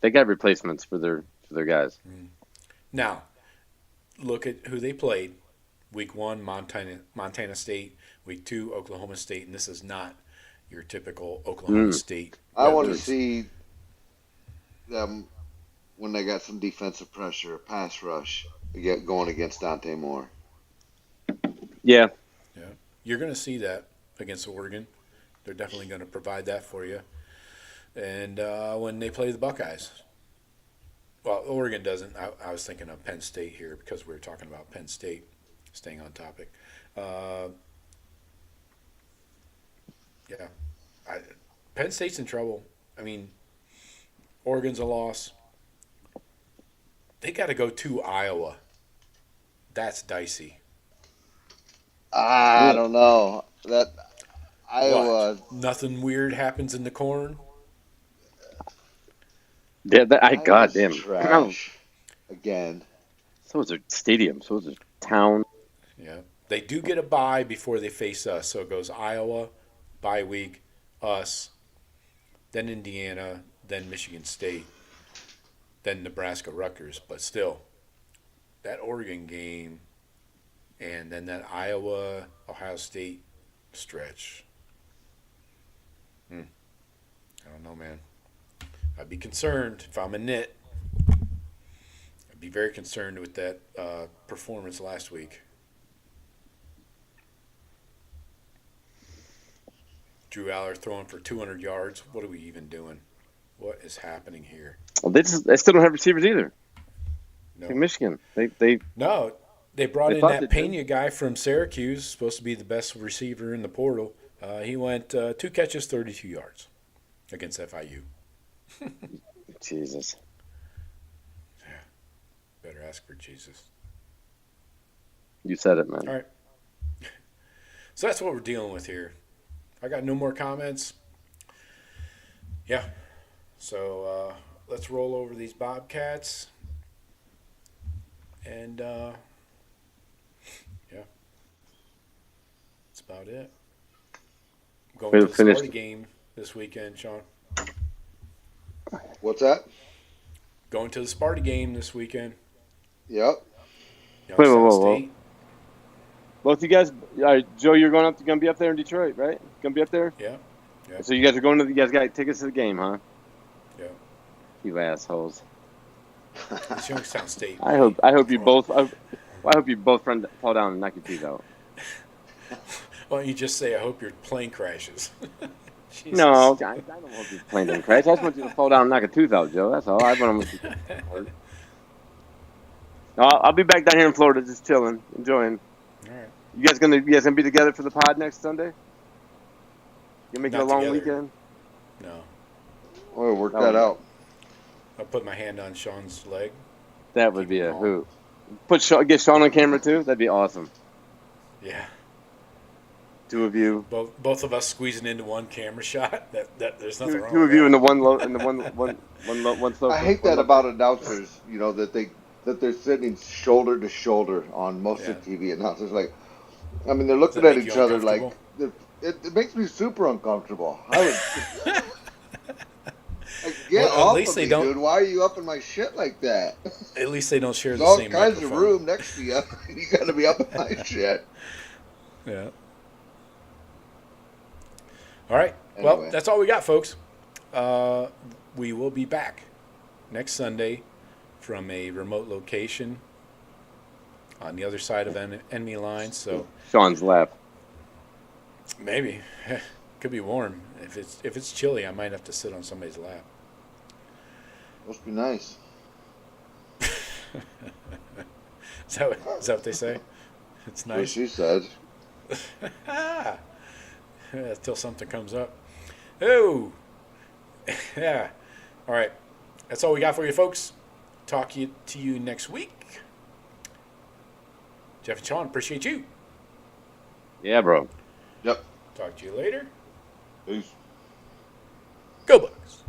replacements for their guys. Now, look at who they played. Week 1, Montana State. Week 2, Oklahoma State. And this is not your typical Oklahoma State. I want to see them when they got some defensive pressure, a pass rush, going against Dante Moore. Yeah. Yeah. You're going to see that against Oregon. They're definitely going to provide that for you. And when they play the Buckeyes. Well, Oregon doesn't. I was thinking of Penn State here because we were talking about Penn State, staying on topic. Penn State's in trouble. I mean, Oregon's a loss. They got to go to Iowa. That's dicey. I don't know. That Iowa. What? Nothing weird happens in the corn? Yeah, Iowa's goddamn. trash again. So is their stadium. So is their town. Yeah. They do get a bye before they face us. So it goes Iowa, bye week, us, then Indiana, then Michigan State, then Nebraska Rutgers. But still, that Oregon game and then that Iowa, Ohio State stretch. I don't know, man. I'd be concerned if I'm a Nit. I'd be very concerned with that performance last week. Drew Aller throwing for 200 yards. What are we even doing? What is happening here? Well, they still don't have receivers either. No. Like Michigan. They No, they brought in thought that they Pena guy from Syracuse, supposed to be the best receiver in the portal. He went 2 catches, 32 yards against FIU. Jesus. Better ask for Jesus. You said it, man. All right. So that's what we're dealing with here. I got no more comments. Yeah. So let's roll over these Bobcats. And, yeah. That's about it. Going to the Sparty game this weekend, Sean. What's that? Going to the Sparty game this weekend. Yep. Whoa. Both you guys, Joe, you're going to be up there in Detroit, right? Going to be up there? Yeah. So you guys are you guys got tickets to the game, huh? Yeah. You assholes. It's Youngstown State. I hope you both fall down and knock your teeth out. Why don't you just say, I hope your plane crashes? No, I don't want your plane to crash. I just want you to fall down and knock a tooth out, Joe. That's all. I want you to hurt. No, I'll be back down here in Florida, just chilling, enjoying. All right. You guys gonna be together for the pod next Sunday? You make it a long together. weekend? No. We'll work that out. I'll put my hand on Sean's leg. That would be a hoot. Get Sean on camera too. That'd be awesome. Yeah. 2 of you. Both of us squeezing into one camera shot. That there's nothing wrong. 2 of with you that. in the one sofa. I hate that about announcers. You know that they're sitting shoulder to shoulder on most of TV announcers. Like, I mean, they're looking at each other like it makes me super uncomfortable. I would get off least of they me, don't, dude. Why are you up in my shit like that? At least they don't share the There's same all kinds microphone. of room next to you. You got to be up in my shit. Yeah. All right. Anyway. Well, that's all we got, folks. We will be back next Sunday from a remote location on the other side of enemy lines. So Sean's lap. maybe could be warm. If it's chilly, I might have to sit on somebody's lap. Must be nice. Is that what they say? It's That's what nice. she said. Until something comes up. Oh, yeah. All right. That's all we got for you, folks. Talk to you next week. Jeff and Sean, appreciate you. Yeah, bro. Yep. Talk to you later. Peace. Go Bucks.